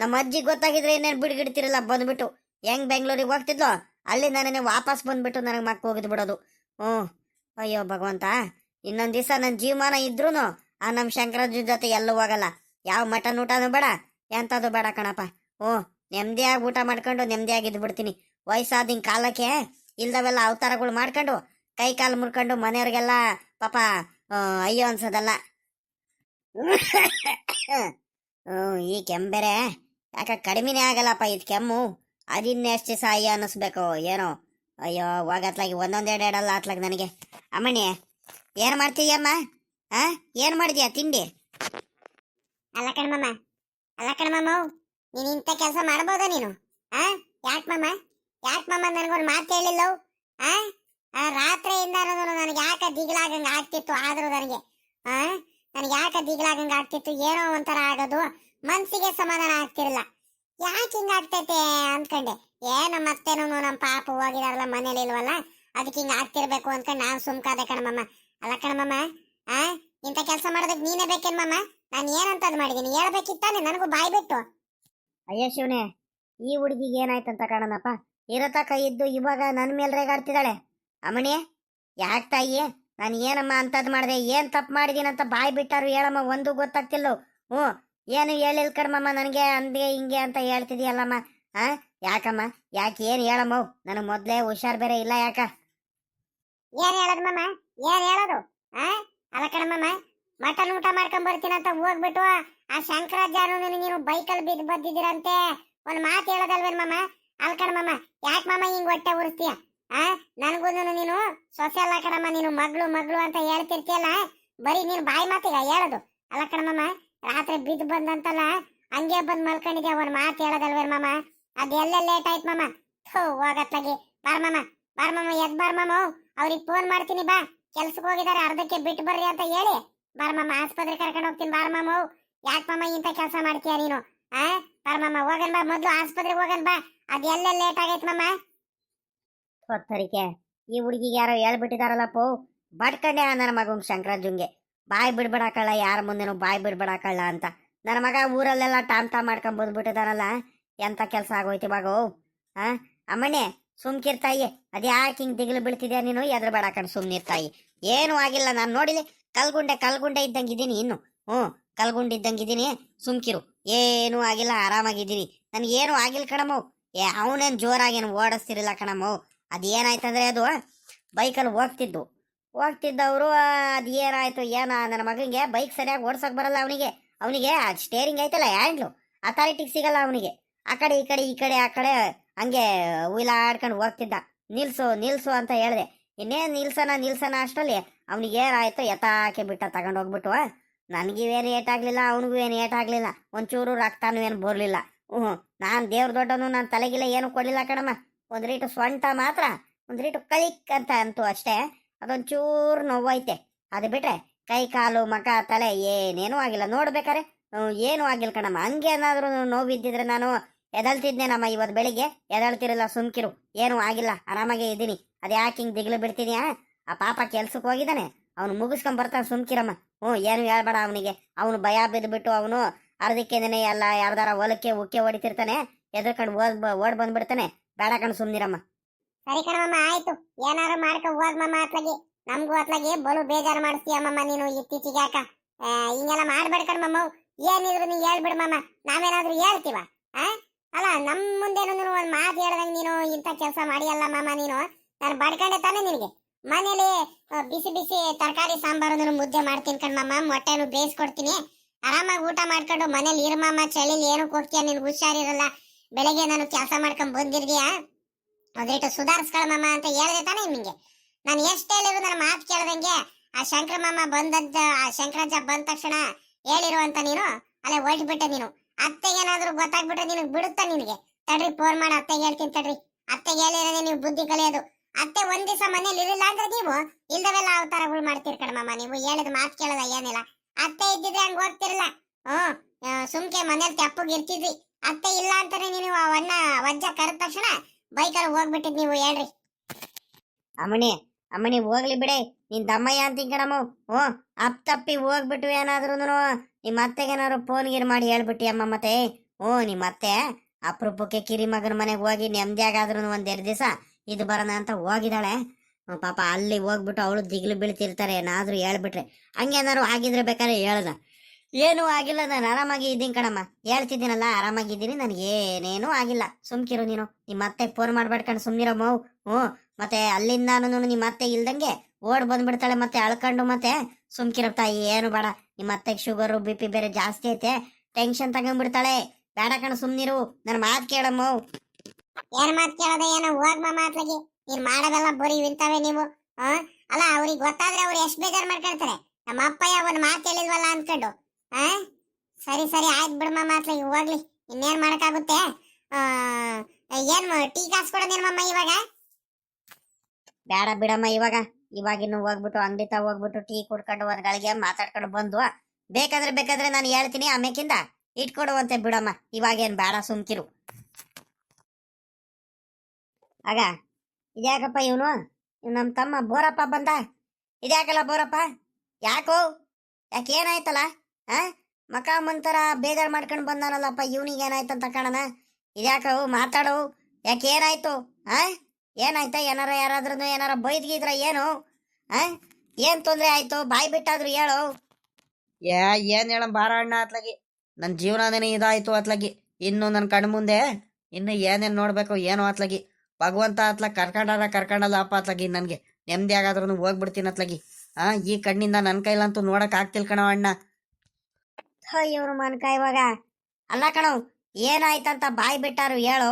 ನಮ್ಮ ಅಜ್ಜಿ ಗೊತ್ತಾಗಿದ್ರೆ ಇನ್ನೇನು ಬಿಡ್ಗಿಡ್ತಿರಲ್ಲ ಬಂದ್ಬಿಟ್ಟು. ಹೆಂಗ್ ಬೆಂಗ್ಳೂರಿಗೆ ಹೋಗ್ತಿದ್ಲು ಅಲ್ಲಿಂದ ವಾಪಸ್ ಬಂದ್ಬಿಟ್ಟು ನನಗೆ ಮಕ್ಕ ಹೋಗಿದ್ ಬಿಡೋದು. ಹ್ಞೂ ಅಯ್ಯೋ ಭಗವಂತ, ಇನ್ನೊಂದ್ ದಿವಸ ನನ್ನ ಜೀವಮಾನ ಇದ್ರೂ ಆ ನಮ್ಮ ಶಂಕರಾಜ್ ಜೊತೆ ಎಲ್ಲೂ ಹೋಗಲ್ಲ. ಯಾವ ಮಟನ್ ಊಟನೂ ಬೇಡ, ಎಂಥದ್ದು ಬೇಡ ಕಣಪ್ಪ. ಹ್ಞೂ ನೆಮ್ಮದಿಯಾಗಿ ಊಟ ಮಾಡ್ಕೊಂಡು ನೆಮ್ಮದಿಯಾಗಿ ಇದ್ದು ಬಿಡ್ತೀನಿ. ವಯಸ್ಸಾದ ಹಿಂಗೆ ಕಾಲಕ್ಕೆ ಇಲ್ದವೆಲ್ಲ ಅವತಾರಗಳು ಮಾಡ್ಕೊಂಡು ಕೈ ಕಾಲು ಮುರ್ಕೊಂಡು ಮನೆಯವ್ರಿಗೆಲ್ಲ ಪಾಪ ಅಯ್ಯೋ ಅನ್ಸೋದಲ್ಲ. ಈ ಕೆಮ್ಮು ಬೇರೆ ಯಾಕೆ ಕಡಿಮೆನೇ ಆಗಲ್ಲಪ್ಪ. ಇದು ಕೆಮ್ಮು ಅದಿನ್ನೆಷ್ಟು ದಿವಸ ಅಯ್ಯೋ ಅನ್ನಿಸ್ಬೇಕು ಏನೋ. ಅಯ್ಯೋ ಹೋಗತ್ಲಾಗಿ ಒಂದೊಂದೆರಡೆರಡಲ್ಲ ಆತ್ಲಾಗ ನನಗೆ. ಅಮ್ಮಣ್ಣಿ ಏನು ಮಾಡ್ತೀಯಮ್ಮ? ಏನು ಮಾಡಿದ್ಯಾ ತಿಂಡಿ? ಅಲ್ಲ ಕಣ್ಮಮ್ಮ, ಅಲ್ಲ ಕಣ್ಮಮ್ಮ, ನೀನು ಇಂಥ ಕೆಲಸ ಮಾಡ್ಬೋದ ನೀನು? ಯಾಕೆ ಮಮ್ಮ ನನಗೊಂದು ಮಾತು ಹೇಳಿಲ್ಲ? ರಾತ್ರಿಯಿಂದ ನನಗೆ ಯಾಕೆ ದಿಗ್ಲಾಗಂಗೆ ಆಗ್ತಿತ್ತು. ಆದ್ರೂ ನನಗೆ ಯಾಕೆ ದಿಗ್ಲಾಗಂಗೆ ಆಗ್ತಿತ್ತು, ಏನೋ ಒಂಥರ ಆಗೋದು, ಮನ್ಸಿಗೆ ಸಮಾಧಾನ ಆಗ್ತಿರಲಿಲ್ಲ. ಯಾಕೆ ಹಿಂಗಾಗ್ತೈತೆ ಅಂದ್ಕೊಂಡೆ. ಏನೋ ಮತ್ತೇನೋ ನಮ್ಮ ಪಾಪ ಹೋಗಿದಾರಲ್ಲ ಮನೇಲಿ ಇಲ್ವಲ್ಲ, ಅದಕ್ಕೆ ಹಿಂಗೆ ಆಗ್ತಿರ್ಬೇಕು ಅಂದ್ಕೊಂಡು ನಾನು ಸುಮ್ಕಾದೆ ಕಣಮಮ್ಮ. ಅಲ್ಲ ಕಣಮಮ್ಮ, ಇಂಥ ಕೆಲಸ ಮಾಡೋದಕ್ಕೆ ನೀನೇ ಬೇಕೇನಮ್ಮ? ನಾನು ಏನಂತದ್ ಮಾಡಿದೀನಿ ಹೇಳ್ಬೇಕಿತ್ತಾನೆ ನನಗೂ ಬಾಯ್ ಬಿಟ್ಟು. ಅಯ್ಯ ಶಿವನೇ, ಈ ಹುಡುಗಿಗೆ ಏನಾಯ್ತಂತ ಕಾಣನಪ್ಪ. ಇರತ್ತ ಕೈ ಇದ್ದು ಇವಾಗ ನನ್ನ ಮೇಲೆ ರೇಗಾಡ್ತಿದ್ದಾಳೆ. ಅಮ್ಮಣಿ ಯಾಕೆ ತಾಯಿ, ನಾನು ಏನಮ್ಮ ಅಂತದ್ ಮಾಡಿದೆ, ಏನು ತಪ್ಪು ಮಾಡಿದೀನಂತ ಬಾಯ್ ಬಿಟ್ಟಾರು ಹೇಳಮ್ಮ, ಒಂದು ಗೊತ್ತಾಗ್ತಿಲ್ಲ. ಹ್ಞೂ ಏನು ಹೇಳಿಲ್ ಕಡ್ಮಮ್ಮ ನನಗೆ, ಅಂದೆ ಹಿಂಗೆ ಅಂತ ಹೇಳ್ತಿದೀಯಲ್ಲಮ್ಮ. ಯಾಕಮ್ಮ, ಯಾಕೆ ಏನು ಹೇಳಮ್ಮ? ನನಗೆ ಮೊದಲೇ ಹುಷಾರ್ ಬೇರೆ ಇಲ್ಲ. ಯಾಕ ಏನು ಹೇಳೋದು ಮಮ್ಮ, ಏನು ಹೇಳೋದು? ಅಲ್ಲ ಕಣಮಮ್ಮ, ಮಟನ್ ಊಟ ಮಾಡ್ಕೊಂಡ್ ಬರ್ತೀನಂತ ಹೋಗ್ಬಿಟ್ಟು ಆ ಶಂಕರಾಚಾರ್ಯ ನೀನು ಬೈಕಲ್ಲಿ ಬಿದ್ದು ಬದ್ದಿದ್ದೀರಂತೆ ಒಂದು ಮಾತು ಹೇಳೋದಲ್ವೇನ್ ಮಮ್ಮ? ಅಲ್ಲ ಕಣಮಮ್ಮ, ಯಾಕೆ ಮಮ್ಮ ಹಿಂಗ್ ಹೊಟ್ಟೆ ಉರಿಸ್ತೀಯ? ನನಗೂ ನೀನು ಸೊಸೆ ಅಲ್ಲ ಕಣಮ್ಮ, ನೀನು ಮಗಳು ಮಗಳು ಅಂತ ಹೇಳ್ತಿರ್ತೀಯಲ್ಲ, ಬರೀ ನೀನು ಬಾಯಿ ಮಾತಿಗ ಹೇಳೋದು. ಅಲ್ಲ ಕಣಮಮ್ಮ, ರಾತ್ರಿ ಬಿದ್ದು ಬಂದಂತಲ್ಲ ಹಂಗೆ ಬಂದ್ ಮಲ್ಕೊಂಡಿದ್ಯಾ, ಒಂದು ಮಾತು ಹೇಳೋದಲ್ವೇನ್ ಮಮ್ಮ? ಅದೆಲ್ಲ ಲೇಟ್ ಆಯ್ತು ಮಮ್ಮ. ಹೋಗತ್ಲಾಗಿ ಬಾರ್ಮಮ್ಮ, ಬಾರ್ಮಮ್ಮ ಎದ್ ಬಾರ್ಮಮ್ಮ, ಅವ್ರಿಗೆ ಫೋನ್ ಮಾಡ್ತೀನಿ ಬಾ, ಕೆಲ್ಸಕ್ಕೆ ಹೋಗಿದ್ದಾರೆ ಅರ್ಧಕ್ಕೆ ಬಿಟ್ಟು ಬರ್ರಿ ಅಂತ ಹೇಳಿ ಬಾರ್ಮಮ್ಮ, ಆಸ್ಪತ್ರೆ ಕರ್ಕೊಂಡು ಹೋಗ್ತೀನಿ ಬಾರ್ಮಮ್ಮ. ಯಾಕೆ ಮಮ್ಮ ಇಂಥ ಕೆಲಸ ಮಾಡ್ತೀಯ ನೀನು? ಬಾರ್ಮಮ್ಮ ಹೋಗನ್ ಬಾ, ಮೊದ್ಲು ಆಸ್ಪತ್ರೆಗೆ ಹೋಗನ್ ಬಾ, ಅದೆಲ್ಲ ಲೇಟ್ ಆಗೈತೆ ಮಮ್ಮ. ಹೊತ್ತರಿಕೆ ಈ ಹುಡುಗಿಗೆ ಯಾರೋ ಹೇಳ್ಬಿಟ್ಟಿದಾರಲ್ಲಪ್ಪೋ, ಬಡ್ಕಂಡೆ ನನ್ನ ಮಗ ಶಂಕರಾಜುಂಗೆ ಬಾಯ್ ಬಿಡ್ಬಿಡಾಕಲ್ಲ, ಯಾರ ಮುಂದೆನೂ ಬಾಯ್ ಬಿಡ್ಬಿಡಾಕಲ್ಲ ಅಂತ. ನನ್ನ ಮಗ ಊರಲ್ಲೆಲ್ಲ ಟಾಮ್ ಟಾಮ್ ಮಾಡ್ಕೊಂಡ್ ಬಂದ್ಬಿಟ್ಟಿದಾರಲ್ಲ, ಎಂತ ಕೆಲಸ ಆಗೋಯ್ತು ಇವಾಗ. ಅಮ್ಮಣ್ಣೆ ಸುಮ್ಕಿರ್ತಾಯಿ, ಅದ್ಯಾಕೆ ಹಿಂಗ್ ದಿಗ್ಲು ಬೀಳ್ತಿದ್ಯಾ ನೀನು? ಎದ್ರ ಬೇಡಾಕಂಡು ಸುಮ್ನಿರ್ತಾಯಿ. ಏನೂ ಆಗಿಲ್ಲ, ನಾನು ನೋಡಿಲಿ ಕಲ್ಗುಂಡೆ ಇದ್ದಂಗಿದ್ದೀನಿ ಇನ್ನು. ಕಲ್ಗುಂಡೆ ಇದ್ದಂಗಿದ್ದೀನಿ, ಸುಮ್ಕಿರು. ಏನೂ ಆಗಿಲ್ಲ, ಆರಾಮಾಗಿದ್ದೀನಿ. ನನಗೇನು ಆಗಿಲ್ಲ ಕಣಮ್ಮವು. ಅವನೇನು ಜೋರಾಗೇನು ಓಡಿಸ್ತಿರಲಿಲ್ಲ ಕಣಮ್ಮವು. ಅದೇನಾಯ್ತಂದ್ರೆ ಅದು ಬೈಕಲ್ಲಿ ಹೋಗ್ತಿದ್ದವರು ಅದು ಏನಾಯ್ತು ನನ್ನ ಮಗನಿಗೆ ಬೈಕ್ ಸರಿಯಾಗಿ ಓಡ್ಸಕ್ ಬರಲ್ಲ. ಅವನಿಗೆ ಸ್ಟೇರಿಂಗ್ ಐತಲ್ಲ ಹ್ಯಾಂಡ್ಲು, ಅಥಾರಿಟಿಗೆ ಸಿಗಲ್ಲ ಅವನಿಗೆ. ಆ ಕಡೆ ಈ ಕಡೆ ಹಂಗೆ ಉಯ್ಲಾಡ್ಕೊಂಡು ಹೋಗ್ತಿದ್ದ. ನಿಲ್ಸು ಅಂತ ಹೇಳಿದೆ. ಇನ್ನೇನು ನಿಲ್ಸನ ಅಷ್ಟರಲ್ಲಿ ಅವನಿಗೆ ಏನಾಯ್ತು, ಎತ್ತಾಕೆ ಬಿಟ್ಟ ತಗೊಂಡು ಹೋಗ್ಬಿಟ್ಟು. ನನಗಿವೇನು ಏಟಾಗ್ಲಿಲ್ಲ, ಅವನಿಗೂ ಏನು ಏಟಾಗ್ಲಿಲ್ಲ, ಒಂಚೂರು ರಕ್ತನೂ ಏನು ಬರಲಿಲ್ಲ. ನಾನು ದೇವ್ರ ದೊಡ್ಡನು, ನಾನು ತಲೆಗಿಲ್ಲ ಏನು ಕೊಡಲಿಲ್ಲ ಕಣಮ್ಮ. ಒಂದು ರೀಟು ಸೊಂಟ ಮಾತ್ರ ಒಂದು ರೀಟು ಕಲಿಕ್ ಅಂತ ಅಂತು ಅಷ್ಟೇ, ಅದೊಂಚೂರು ನೋವೈತೆ. ಅದು ಬಿಟ್ರೆ ಕೈ ಕಾಲು ಮಕ ತಲೆ ಏನೇನೂ ಆಗಿಲ್ಲ. ನೋಡ್ಬೇಕಾರೆ ಏನೂ ಆಗಿಲ್ಲ ಕಣಮ್ಮ. ಹಂಗೆ ಏನಾದರೂ ನೋವಿದ್ದಿದ್ರೆ ನಾನು ಎದಳ್ತಿದ್ನೇನಮ್ಮ. ಇವತ್ತು ಬೆಳಿಗ್ಗೆ ಎದಳ್ತಿರಲ್ಲ, ಸುಮ್ಕಿರು. ಏನೂ ಆಗಿಲ್ಲ, ಆರಾಮಾಗೇ ಇದ್ದೀನಿ. ಅದ್ಯಾಕೆ ಹಿಂಗೆ ದಿಗ್ಲು ಬಿಡ್ತೀನಿ? ಆ ಪಾಪ ಕೆಲ್ಸಕ್ಕೆ ಹೋಗಿದ್ದಾನೆ, ಅವನು ಮುಗಿಸ್ಕೊಂಡ್ ಬರ್ತಾನೆ, ಸುಮ್ಕಿರಮ್ಮ. ಏನು ಹೇಳ್ಬೇಡ ಅವನಿಗೆ. ಅವನು ಭಯ ಬಿದ್ದುಬಿಟ್ಟು ಅವನು ಅರ್ಧಕ್ಕೆನೇ ಎಲ್ಲ ಯಾರ್ದಾರ ಹೊಲಕ್ಕೆ ಉಕ್ಕೆ ಹೊಡಿತಿರ್ತಾನೆ, ಎದ್ರಕಂಡು ಓಡ್ ಬಂದ್ಬಿಡ್ತಾನೆ. ಬೇಡ ಕಣ್ ಸುಮ್ನಿರಮ್ಮ. ಸರಿ ಕಣಮ್ಮ, ಆಯ್ತು, ಏನಾರು ಮಾಡ್ಕೊ ಹೋಗ್ಮಮ್ಮ. ಅತ್ಲಾಗಿ ನಮ್ಗೂ ಅತ್ಲಾಗಿ ಬಲು ಬೇಜಾರು ಮಾಡಿಸ್ತೀಯಮ್ಮ ನೀನು ಇತ್ತೀಚಿಗೆ. ಯಾಕ ಹಿಂಗೆಲ್ಲ ಮಾಡ್ಬೇಡ ಕಣಮ್ಮ. ಏನಿದ್ರು ನೀ ಹೇಳ್ಬಿಡ್ಮಮ್ಮ, ನಾವೇನಾದ್ರೂ ಹೇಳ್ತೀವ? ಅಲ್ಲ ನಮ್ಮ ಮುಂದೇನು ನೀನು ಒಂದು ಮಾತು ಹೇಳ್ದಂಗೆ ನೀನು ಇಂಥ ಕೆಲಸ ಮಾಡಿಯಲ್ಲ ಮಮ್ಮ. ನೀನು ನಾನು ಬಡ್ಕೊಂಡೆ ತಾನೆ ನಿನಗೆ. ಮನೇಲಿ ಬಿಸಿ ಬಿಸಿ ತರಕಾರಿ ಸಾಂಬಾರು ಮುದ್ದೆ ಮಾಡ್ತೀನಿ ಕಣ್ಮಮ್ಮ, ಮೊಟ್ಟೆನು ಬೇಯಿಸ್ಕೊಡ್ತೀನಿ. ಆರಾಮಾಗಿ ಊಟ ಮಾಡ್ಕೊಂಡು ಮನೇಲಿ ಇರಮಮ್ಮ. ಚಳಿಲಿ ಏನಕ್ಕೆ ಹೋಗ್ತೀಯ, ನಿನ್ಗೆ ಹುಷಾರಿರಲ್ಲ. ಬೆಳಗ್ಗೆ ನಾನು ಕೆಲಸ ಮಾಡ್ಕೊಂಡ್ ಬಂದಿರ್ತೀಯ, ಅದೇಟು ಸುಧಾರಿಸ್ಕೊಳಮಮ್ಮ ಅಂತ ಹೇಳ್ದೆ ತಾನೆ ನಿಮಗೆ. ನಾನು ಎಷ್ಟು ಹೇಳಿದ್ರು ನನ್ನ ಮಾತು ಕೇಳ್ದಂಗೆ ಆ ಶಂಕರ ಮಾಮ ಬಂದದ್ದ, ಆ ಶಂಕರಾಜ ಬಂದ ತಕ್ಷಣ ಹೇಳಿರು ಅಂತ ನೀನು ಅಲ್ಲೇ ಹೊರಟ್ಬಿಟ್ಟೆ ನೀನು. ಅತ್ತೆಗೇನಾದ್ರೂ ಗೊತ್ತಾಗ್ಬಿಟ್ರೆ ನಿನಗೆ ಬಿಡುತ್ತಾ ನಿನಗೆ? ತಡ್ರಿ ಫೋನ್ ಮಾಡಿ ಅತ್ತೆಗೆ ಹೇಳ್ತೀನಿ ತಡ್ರಿ. ಅತ್ತೆಗೆ ಹೇಳಿರೋದೇ ನೀವು ಬುದ್ಧಿ ಕಲಿಯೋದು. ಅತ್ತೆ ಒಂದ್ ದಿವಸ ಮನೇಲಿ ಇರಲಿಲ್ಲ ಅಂದ್ರೆ ನೀವು ಇಲ್ದವೆಲ್ಲ ಅವತಾರಗಳು ಮಾಡ್ತೀರಿ ಕಣಮ್ಮ. ನೀವು ಹೇಳಿದ ಮಾತು ಕೇಳದ ಏನಿಲ್ಲ. ಅತ್ತೆ ಇದ್ದಿದ್ರೆ ಹಂಗ ಹೋಗ್ತಿರಲ್ಲ. ಸುಮ್ಕೆ ಮನೇಲಿ ತೆಪ್ಪಗೆ ಇರ್ತಿದ್ವಿ. ಅತ್ತೆ ಇಲ್ಲ ಅಂತಾನೆ ನೀನು ಆ ಅಣ್ಣ ವಜ್ಜ ಕರೆದ ತಕ್ಷಣ ಬೈಕಲ್ಲಿ ಹೋಗ್ಬಿಟ್ಟಿದ್ ನೀವು ಹೇಳ್ರಿ. ಅಮ್ಮಣಿ ಅಮ್ಮಣಿ ಹೋಗ್ಲಿ ಬಿಡೆ, ನಿನ್ ದಮ್ಮಯ್ಯ ಅಂತ ಕಣಮ್ಮ. ಹ್ಞೂ ಅಪ್ ತಪ್ಪಿ ಹೋಗ್ಬಿಟ್ಟು ಏನಾದ್ರು ನಿಮ್ಮ ಅತ್ತೆಗೇನಾದ್ರು ಫೋನ್ ಗೀರ್ ಮಾಡಿ ಹೇಳ್ಬಿಟ್ಟಿ ಅಮ್ಮ ಮತ್ತೆ. ಹ್ಞೂ ನಿಮ್ಮ ಅತ್ತೆ ಅಪರೂಪಕ್ಕೆ ಕಿರಿ ಮಗನ ಮನೆಗೆ ಹೋಗಿ ನೆಮ್ಮದಿಯಾಗಾದ್ರೂ ಒಂದೆರಡು ದಿವಸ ಇದು ಬರೋಣ ಅಂತ ಹೋಗಿದ್ದಾಳೆ. ಪಾಪ ಅಲ್ಲಿ ಹೋಗ್ಬಿಟ್ಟು ಅವಳು ದಿಗ್ಲು ಬೀಳ್ತಿರ್ತಾರೆ, ಏನಾದ್ರೂ ಹೇಳ್ಬಿಟ್ರೆ. ಹಂಗೇನಾದ್ರು ಆಗಿದ್ರೆ ಬೇಕಾದ್ರೆ ಹೇಳ್ದ. ಏನೂ ಆಗಿಲ್ಲ, ನಾನು ಆರಾಮಾಗಿ ಇದ್ದೀನಿ ಕಣಮ್ಮ. ಹೇಳ್ತಿದ್ದೀನಲ್ಲ ಆರಾಮಾಗಿದ್ದೀನಿ, ನನಗೆ ಏನೇನೂ ಆಗಿಲ್ಲ. ಸುಮ್ಕಿರು ನೀನು. ನಿಮ್ಮ ಅತ್ತೆಗೆ ಫೋನ್ ಮಾಡ್ಬೇಡ್ಕಂಡು ಸುಮ್ನಿರಮ್ಮ. ಹ್ಞೂ ಮತ್ತೆ ಅಲ್ಲಿಂದ ನಿಮ್ಮ ಅತ್ತೆ ಇಲ್ದಂಗೆ ಓಡ್ ಬಂದ್ಬಿಡ್ತಾಳೆ ಮತ್ತೆ ಅಳ್ಕೊಂಡು. ಮತ್ತೆ ಸುಮ್ಕಿರ ತಾಯಿ, ಏನು ಬೇಡ. ನಿಮ್ಮ ಅತ್ತೆಗೆ ಶುಗರು BP ಬೇರೆ ಜಾಸ್ತಿ ಐತೆ, ಟೆನ್ಷನ್ ತಗೊಂಡ್ಬಿಡ್ತಾಳೆ. ಬೇಡ ಕಣ ಸುಮ್ನಿರು, ನನ್ನ ಮಾತು ಕೇಳಮ್ಮ. ಏನ್ ಮಾತ್ ಕೇಳೋದ ಏನೋ, ಹೋಗ್ ಮಾತ್ಲಾಗಿ. ನೀನ್ ಮಾಡೋದೆಲ್ಲ ಬರೀ ವಿಂತಾವೆ ನೀವು. ಅಲ್ಲ ಅವ್ರಿಗೆ ಗೊತ್ತಾದ್ರೆ ಅವ್ರು ಎಷ್ಟ್ ಬೇಜಾರ್ ಮಾಡ್ಕೊಳ್ತಾರೆ. ನಮ್ಮ ಅಪ್ಪಯ್ಯ ಒಂದ್ ಮಾತು ಹೇಳಿಲ್ವಲ್ಲ ಅನ್ಕೊಂಡು. ಸರಿ ಸರಿ ಆಯ್ತು ಬಿಡಮ್ಮ ಮಾತ್ಲಾಗಿ, ಹೋಗ್ಲಿ. ಇನ್ನೇನ್ ಮಾಡಕ್ಕಾಗುತ್ತೆ. ಏನ್ ಟೀ ಕಾಸು ಕೊಡೋದೇನಮ್ಮ ಇವಾಗ? ಬೇಡ ಬಿಡಮ್ಮ ಇವಾಗಿನ್ನು ಹೋಗ್ಬಿಟ್ಟು ಅಂಗಡಿ ತಾ ಹೋಗ್ಬಿಟ್ಟು ಟೀ ಕುಡ್ಕೊಂಡು ಒಂದ್ ಗಳಿಗೆ ಮಾತಾಡ್ಕೊಂಡು ಬಂದು ಬೇಕಾದ್ರೆ ನಾನು ಹೇಳ್ತೀನಿ, ಆಮೇಕಿಂದ ಇಟ್ಕೊಡುವಂತೆ ಬಿಡಮ್ಮ. ಇವಾಗೇನ್ ಬೇಡ, ಸುಮ್ಕಿರು. ಆಗ ಇದ್ಯಾಕಪ್ಪ ಇವನು ನಮ್ಮ ತಮ್ಮ ಬೋರಪ್ಪ ಬಂದ. ಇದ್ಯಾಕಲ್ಲ ಬೋರಪ್ಪ, ಯಾಕೋ ಯಾಕೇನಾಯ್ತಲ್ಲ? ಮಕ ಮುಂತರ ಬೇಜಾರು ಮಾಡ್ಕೊಂಡು ಬಂದಾನಲ್ಲಪ್ಪ, ಇವನಿಗೆ ಏನಾಯ್ತಂತ ಕಾಣನ. ಇದ್ಯಾಕೋ ಮಾತಾಡು, ಯಾಕೇನಾಯ್ತು? ಏನಾಯ್ತಾ? ಯಾರಾದ್ರೂ ಬೈದ್ಗಿದ್ರ ಏನು? ಏನ್ ತೊಂದ್ರೆ ಆಯ್ತು? ಬಾಯ್ ಬಿಟ್ಟಾದ್ರು ಹೇಳು. ಏನ್ ಹೇಳ ಬಾರ ಅಣ್ಣ ಅತ್ಲಾಗಿ. ನನ್ನ ಜೀವನನೇ ಇದಾಯ್ತು ಅತ್ಲಾಗಿ. ಇನ್ನು ನನ್ನ ಕಣ್ಣು ಮುಂದೆ ಇನ್ನು ಏನೇನು ನೋಡ್ಬೇಕು ಏನೋ ಅತ್ಲಾಗಿ. ಭಗವಂತ ಕರ್ಕೊಂಡಲ್ಲ ಅಪ್ಪ ಅತ್ಲಾಗಿ. ನನಗೆ ನೆಮ್ಮದಿ ಆಗಾದ್ರೂ ಹೋಗ್ಬಿಡ್ತೀನಿ ಅತ್ಲಾಗಿ. ಈ ಕಣ್ಣಿಂದ ನನ್ನ ಕೈಲಂತೂ ನೋಡಕ್ ಆಗ್ತಿಲ್ ಕಣವ ಅಣ್ಣ. ಇವ್ರು ಮನ್ಕ ಇವಾಗ ಅಲ್ಲ ಕಣವ್, ಏನಾಯ್ತಂತ ಬಾಯ್ ಬಿಟ್ಟಾರು ಹೇಳು.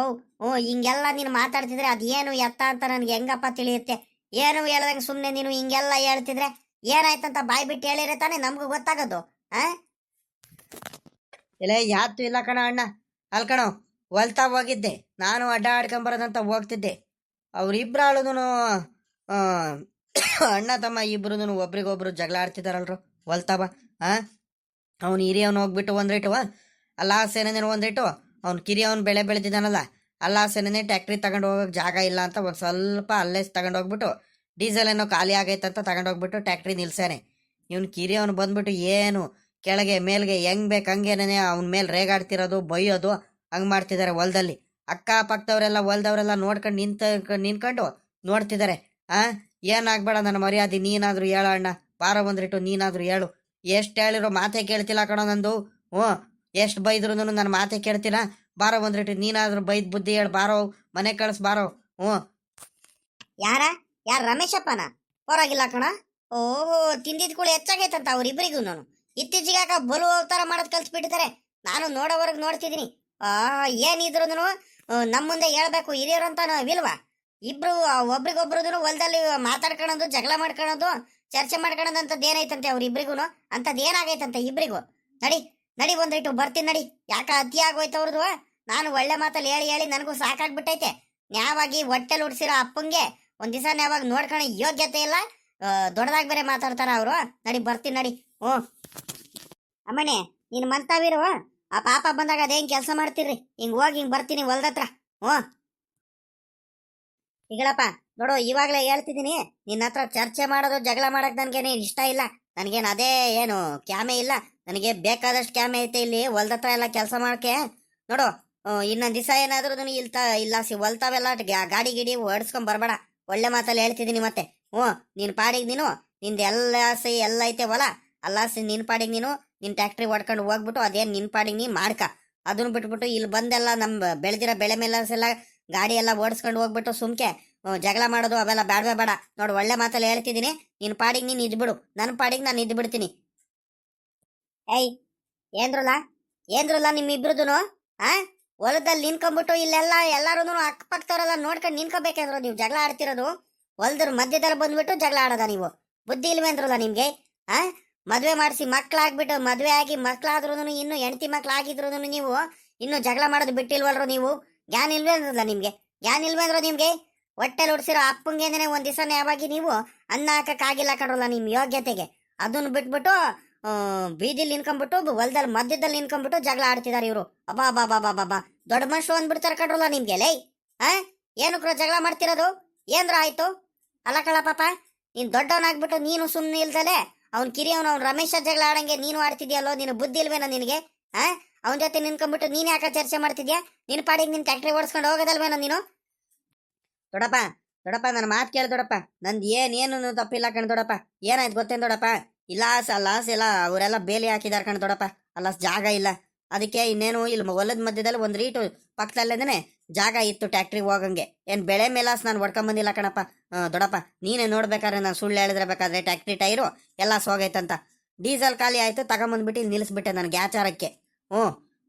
ಹಿಂಗೆಲ್ಲ ನೀನು ಮಾತಾಡ್ತಿದ್ರೆ ಅದೇನು ಎತ್ತ ಅಂತ ನನ್ಗೆ ಹೆಂಗಪ್ಪ ತಿಳಿಯುತ್ತೆ? ಏನು ಹೇಳ್ದಂಗೆ ಸುಮ್ಮನೆ ನೀನು ಹಿಂಗೆಲ್ಲ ಹೇಳ್ತಿದ್ರೆ ಏನಾಯ್ತಂತ ಬಾಯ್ ಬಿಟ್ಟು ಹೇಳಿದ್ರೆ ತಾನೇ ನಮ್ಗೂ ಗೊತ್ತಾಗೋದು. ಇಲ್ಲ ಯಾತು ಇಲ್ಲ ಕಣ ಅಣ್ಣ. ಅಲ್ ಕಣವ್, ಹೊಲ್ತಾ ಹೋಗಿದ್ದೆ ನಾನು, ಅಡ್ಡಾಡ್ಕೊಂಬರೋದಂತ ಹೋಗ್ತಿದ್ದೆ. ಅವ್ರಿಬ್ರಾಳು ಅಣ್ಣ ತಮ್ಮ ಇಬ್ರು ಒಬ್ರಿಗೊಬ್ರು ಜಗಳ ಆಡ್ತಿದಾರಲ್ರು ಹೊಲ್ತಾವ. ಅವ್ನು ಹಿರಿಯವನು ಹೋಗ್ಬಿಟ್ಟು ಒಂದ್ರೇಟು ಅಲ್ಲ ಸೇನೆ ಒಂದ್ರೇಟು, ಅವ್ನು ಕಿರಿಯವನು ಬೆಳೆ ಬೆಳೆದಿದ್ದಾನಲ್ಲ ಅಲ್ಲ ಸೇನೆ ಟ್ಯಾಕ್ಟ್ರಿ ತಗೊಂಡು ಹೋಗೋಕೆ ಜಾಗ ಇಲ್ಲ ಅಂತ ಒಂದು ಸ್ವಲ್ಪ ಅಲ್ಲೇ ತಗೊಂಡೋಗ್ಬಿಟ್ಟು ಡೀಸೆಲ್ ಏನೋ ಖಾಲಿ ಆಗೈತಂತ ತಗೊಂಡೋಗ್ಬಿಟ್ಟು ಟ್ಯಾಕ್ಟ್ರಿ ನಿಲ್ಸಾನೆ. ಇವ್ನು ಕಿರಿಯವನು ಬಂದ್ಬಿಟ್ಟು ಏನು ಕೆಳಗೆ ಮೇಲ್ಗೆ ಹೆಂಗ್ ಬೇಕು ಹಂಗೇನೇ ಅವ್ನ ಮೇಲೆ ರೇಗಾಡ್ತಿರೋದು, ಬೈಯೋದು, ಹಂಗೆ ಮಾಡ್ತಿದ್ದಾರೆ ಹೊಲದಲ್ಲಿ. ಅಕ್ಕಪಕ್ಕದವರೆಲ್ಲ ಹೊಲ್ದವರೆಲ್ಲ ನಿಂತ್ಕೊಂಡು ನೋಡ್ತಿದ್ದಾರೆ. ಏನಾಗ್ಬೇಡ ನನ್ನ ಮರ್ಯಾದೆ, ನೀನಾದ್ರೂ ಹೇಳೋ ಅಣ್ಣ, ಬಾರೋ ಬಂದ್ರಿಟ್ಟು ನೀನಾದ್ರೂ ಹೇಳು. ಎಷ್ಟು ಹೇಳಿರೋ ಮಾತೇ ಕೇಳ್ತಿಲ್ಲ ಕಣೋ ನಂದು. ಎಷ್ಟು ಬೈದ್ರು ನನ್ನ ಮಾತೇ ಕೇಳ್ತಿಲ್ಲ. ಬಾರೋ ಬಂದ್ರಿಟ್ಟು ನೀನಾದ್ರೂ ಬೈದ್ ಬುದ್ಧಿ ಹೇಳು, ಬಾರೋ ಮನೆ ಕಳಿಸ್ ಬಾರೋ. ಯಾರ ರಮೇಶಪ್ಪನ? ಪರವಾಗಿಲ್ಲ ಕಣ. ಓಹೋ, ತಿಂದಿದ್ ಕೂಡ ಹೆಚ್ಚಾಗೈತಂತ ಅವ್ರಿಬ್ರಿಗೂ. ನಾನು ಇತ್ತೀಚೆಗಾಕ ಬಲು ಅವತಾರ ಮಾಡೋದ್ ಕಲ್ಸ್ಬಿಟ್ಟಿದ್ದಾರೆ. ನಾನು ನೋಡೋವರೆಗೆ ನೋಡ್ತಿದ್ದೀನಿ. ಏನಿದ್ರು ನಮ್ಮ ಮುಂದೆ ಹೇಳ್ಬೇಕು ಹಿರಿಯರು ಅಂತ ಇಲ್ವಾ? ಇಬ್ರು ಒಬ್ರಿಗೊಬ್ರು ಹೊಲದಲ್ಲಿ ಮಾತಾಡ್ಕೊಳೋದು, ಜಗಳ ಮಾಡ್ಕೊಳೋದು, ಚರ್ಚೆ ಮಾಡ್ಕೊಳೋದು ಅಂತದ್ ಏನೈತಂತೆ ಅವ್ರಿಬ್ರಿಗೂ. ಅಂತದ್ ಏನಾಗೈತಂತೆ ಇಬ್ರಿಗೂ? ನಡಿ ಒಂದ್ರಿಟ್ಟು ಬರ್ತೀನಿ ನಡಿ. ಯಾಕ ಅತಿ ಆಗೋಯ್ತು ಅವ್ರದ್ದು? ನಾನು ಒಳ್ಳೆ ಮಾತಲ್ಲಿ ಹೇಳಿ ನನಗೂ ಸಾಕಾಗ್ಬಿಟ್ಟೈತೆ. ನ್ಯಾವಾಗಿ ಹೊಟ್ಟೆಲ್ ಉಡ್ಸಿರೋ ಅಪ್ಪಂಗೆ ಒಂದ್ ದಿವಸ ನ್ಯಾವಾಗ ನೋಡ್ಕೊಳೋ ಯೋಗ್ಯತೆ ಇಲ್ಲ. ದೊಡ್ಡದಾಗಿ ಬೇರೆ ಮಾತಾಡ್ತಾರ ಅವರು. ಬರ್ತೀನಿ ನಡಿ. ಅಮ್ಮಣ್ಣೆ, ನೀನ್ ಮಂತಾವಿರು. ಆ ಪಾಪ ಬಂದಾಗ ಅದೇನ್ ಕೆಲಸ ಮಾಡ್ತೀರಿ? ಹಿಂಗ್ ಹೋಗಿ ಹಿಂಗ್ ಬರ್ತೀನಿ ಹೊಲ್ದತ್ರ. ಈಗಳಪ್ಪ ನೋಡು, ಇವಾಗಲೇ ಹೇಳ್ತಿದ್ದೀನಿ, ನಿನ್ನ ಹತ್ರ ಚರ್ಚೆ ಮಾಡೋದು, ಜಗಳ ಮಾಡಕ್ ನನ್ಗೇನೆ ಇಷ್ಟ ಇಲ್ಲ. ನನ್ಗೇನು ಅದೇ ಏನು ಕ್ಯಾಮೆ ಇಲ್ಲ. ನನಗೆ ಬೇಕಾದಷ್ಟು ಕ್ಯಾಮೆ ಐತೆ ಇಲ್ಲಿ ಹೊಲ್ದತ್ರ ಎಲ್ಲ ಕೆಲಸ ಮಾಡಕ್ಕೆ. ನೋಡು, ಇನ್ನೊಂದ್ ದಿವಸ ಏನಾದ್ರು ಇಲ್ಲ ಹೊಲ್ತಾವೆಲ್ಲ ಗಾಡಿ ಗಿಡಿ ಓಡಿಸ್ಕೊಂಡ್ ಬರ್ಬೇಡ. ಒಳ್ಳೆ ಮಾತಲ್ಲಿ ಹೇಳ್ತಿದ್ದೀನಿ ಮತ್ತೆ. ನಿನ್ ಪಾಡಿಗೆ ನೀನು, ನಿಂದ ಎಲ್ಲ ಐತೆ ಹೊಲ ಅಲ್ಲಾಸಿ ನಿನ್ ಪಾಡಿಗೆ ನೀನು ನಿನ್ ಟ್ಯಾಕ್ಟ್ರಿ ಹೊಡ್ಕೊಂಡು ಹೋಗ್ಬಿಟ್ಟು ಅದೇನ್ ನಿನ್ ಪಾಡಿಗೆ ನೀ ಮಾಡ್ಕ. ಅದನ್ನ ಬಿಟ್ಬಿಟ್ಟು ಇಲ್ಲಿ ಬಂದೆಲ್ಲ ನಮ್ ಬೆಳೆದಿರೋ ಬೆಳೆ ಮೇಲೆಲ್ಲ ಗಾಡಿ ಎಲ್ಲ ಓಡಿಸ್ಕೊಂಡು ಹೋಗ್ಬಿಟ್ಟು ಸುಮ್ಕೆ ಜಗಳ ಮಾಡೋದು ಅವೆಲ್ಲ ಬೇಡ. ನೋಡು, ಒಳ್ಳೆ ಮಾತಲ್ಲಿ ಹೇಳ್ತಿದ್ದೀನಿ, ನಿನ್ ಪಾಡಿಗೆ ನೀನ್ ಇದ್ಬಿಡು, ನನ್ನ ಪಾಡಿಗೆ ನಾನು ಇದ್ಬಿಡ್ತೀನಿ. ಏನ್ರಲ್ಲ ನಿಮ್ಮಿಬ್ರದೂನು ಹೊಲದಲ್ಲಿ ನಿನ್ಕೊಂಡ್ಬಿಟ್ಟು ಇಲ್ಲೆಲ್ಲ ಎಲ್ಲಾರು ಅಕ್ಕಪಕ್ಕದವರೆಲ್ಲ ನೋಡ್ಕೊಂಡು ನಿನ್ಕೋಬೇಕಂದ್ರು ನೀವು ಜಗಳ ಆಡ್ತಿರೋದು. ಹೊಲದ್ರ ಮಧ್ಯದಲ್ಲಿ ಬಂದ್ಬಿಟ್ಟು ಜಗಳ ಆಡೋದ ನೀವು? ಬುದ್ಧಿ ಇಲ್ವೇಂದ್ರಲ್ಲ ನಿಮ್ಗೆ? ಮದ್ವೆ ಮಾಡಿಸಿ ಮಕ್ಳಾಗ್ಬಿಟ್ಟು, ಮದ್ವೆ ಆಗಿ ಮಕ್ಳಾದ್ರೂ ಇನ್ನು ಹೆಂಡತಿ ಮಕ್ಳಾಗಿದ್ರು ನೀವು ಇನ್ನು ಜಗಳ ಮಾಡೋದು ಬಿಟ್ಟಿಲ್ವಲ್ರು ನೀವು? ಜ್ಞಾನ ಇಲ್ವೇಂದ್ರಲ್ಲ ನಿಮ್ಗೆ? ಹೊಟ್ಟೆಲ್ ಉಡ್ಸಿರೋ ಅಪ್ಪಂಗೇನೆ ಒಂದ್ ದಿವಸ ಯಾವಾಗಿ ನೀವು ಅನ್ನ ಹಾಕಕ್ಕಾಗಿಲ್ಲ ಕಣಲ್ಲ ನಿಮ್ ಯೋಗ್ಯತೆಗೆ. ಅದನ್ನ ಬಿಟ್ಬಿಟ್ಟು ಬೀದಿಲಿ ನಿನ್ಕೊಂಡ್ಬಿಟ್ಟು ಹೊಲದಲ್ಲಿ ಮಧ್ಯದಲ್ಲಿ ನಿನ್ಕೊಂಡ್ಬಿಟ್ಟು ಜಗಳ ಆಡ್ತಿದಾರೆ ಇವರು. ಅಬ್ಬಾ ಬಾ ಬಾ ಬಾ ಬಾ ಬಾ ದೊಡ್ಡ ಮನುಷ್ಯರು ಅಂದ್ಬಿಡ್ತಾರೆ ಕಣ್ರಲ್ಲ ನಿಮ್ಗೆ ಲೈ. ಏನಕ್ರ ಜಗಳ ಮಾಡ್ತಿರೋದು? ಏನ್ರ ಆಯ್ತು? ಅಲ್ಲ ಕಳ ಪಾಪ, ನೀನ್ ದೊಡ್ಡವನಾಗ್ಬಿಟ್ಟು ನೀನು ಸುಮ್ಮನೆ ಇಲ್ದಲೆ ಅವ್ನ್ ಕಿರಿಯವನು ಅವ್ನು ರಮೇಶ ಜಗಳ ಆಡಂಗೆ ನೀನು ಆಡ್ತಿದ್ಯಲ್ಲೋ. ನೀನು ಬುದ್ಧಿ ಇಲ್ವೇನೋ ನಿನಗೆ? ಅವನ ಜೊತೆ ನಿನ್ಕೊಂಡ್ಬಿಟ್ಟು ನೀನ್ ಯಾಕೆ ಚರ್ಚೆ ಮಾಡ್ತಿದ್ಯಾ? ನಿನ್ ಪಾಡಿಗೆ ನಿನ್ ಟ್ಯಾಕ್ಟ್ರಿ ಓಡಿಸ್ಕೊಂಡು ಹೋಗೋದಲ್ವೇನೋ ನೀನು? ದೊಡಪ್ಪ ದೊಡಪ್ಪ ನನ್ನ ಮಾತು ಕೇಳಿ ದೊಡಪ್ಪ, ನಂದು ಏನೇನು ತಪ್ಪಿಲ್ಲ ಕಣ್ ದೊಡಪ್ಪ. ಏನಾಯ್ತು ಗೊತ್ತೇನು ದೊಡಪ್ಪ? ಇಲ್ಲಾಸ್ ಎಲ್ಲ ಅವರೆಲ್ಲ ಬೇಲಿ ಹಾಕಿದಾರೆ ಕಣ್ ದೊಡಪ್ಪ. ಅಲ್ಲಾಸ್ ಜಾಗ ಇಲ್ಲ, ಅದಕ್ಕೆ ಇನ್ನೇನು ಇಲ್ಲಿ ಹೊಲದ ಮಧ್ಯದಲ್ಲಿ ಒಂದು ರೀಟು ಪಕ್ಕದಲ್ಲೇನೆ ಜಾಗ ಇತ್ತು ಟ್ಯಾಕ್ಟ್ರಿ ಹೋಗಂಗೆ. ಏನು ಬೆಳೆ ಮೇಲಾಸ್ ನಾನು ಹೊಡ್ಕೊಂಬಂದಿಲ್ಲ ಕಣಪ್ಪ. ದೊಡಪ್ಪ ನೀನೇ ನೋಡ್ಬೇಕಾದ್ರೆ ನಾನು ಸುಳ್ಳು ಹೇಳಿದ್ರೆ ಬೇಕಾದ್ರೆ ಟ್ಯಾಕ್ಟ್ರಿ ಟೈರು ಎಲ್ಲ ಸೋಗೈತಂತ. ಡೀಸೆಲ್ ಖಾಲಿ ಆಯಿತು, ತಗೊಂಬಂದ್ಬಿಟ್ಟು ಇಲ್ಲಿ ನಿಲ್ಲಿಸ್ಬಿಟ್ಟೆ ನಾನು ಗ್ಯಾಚಾರಕ್ಕೆ.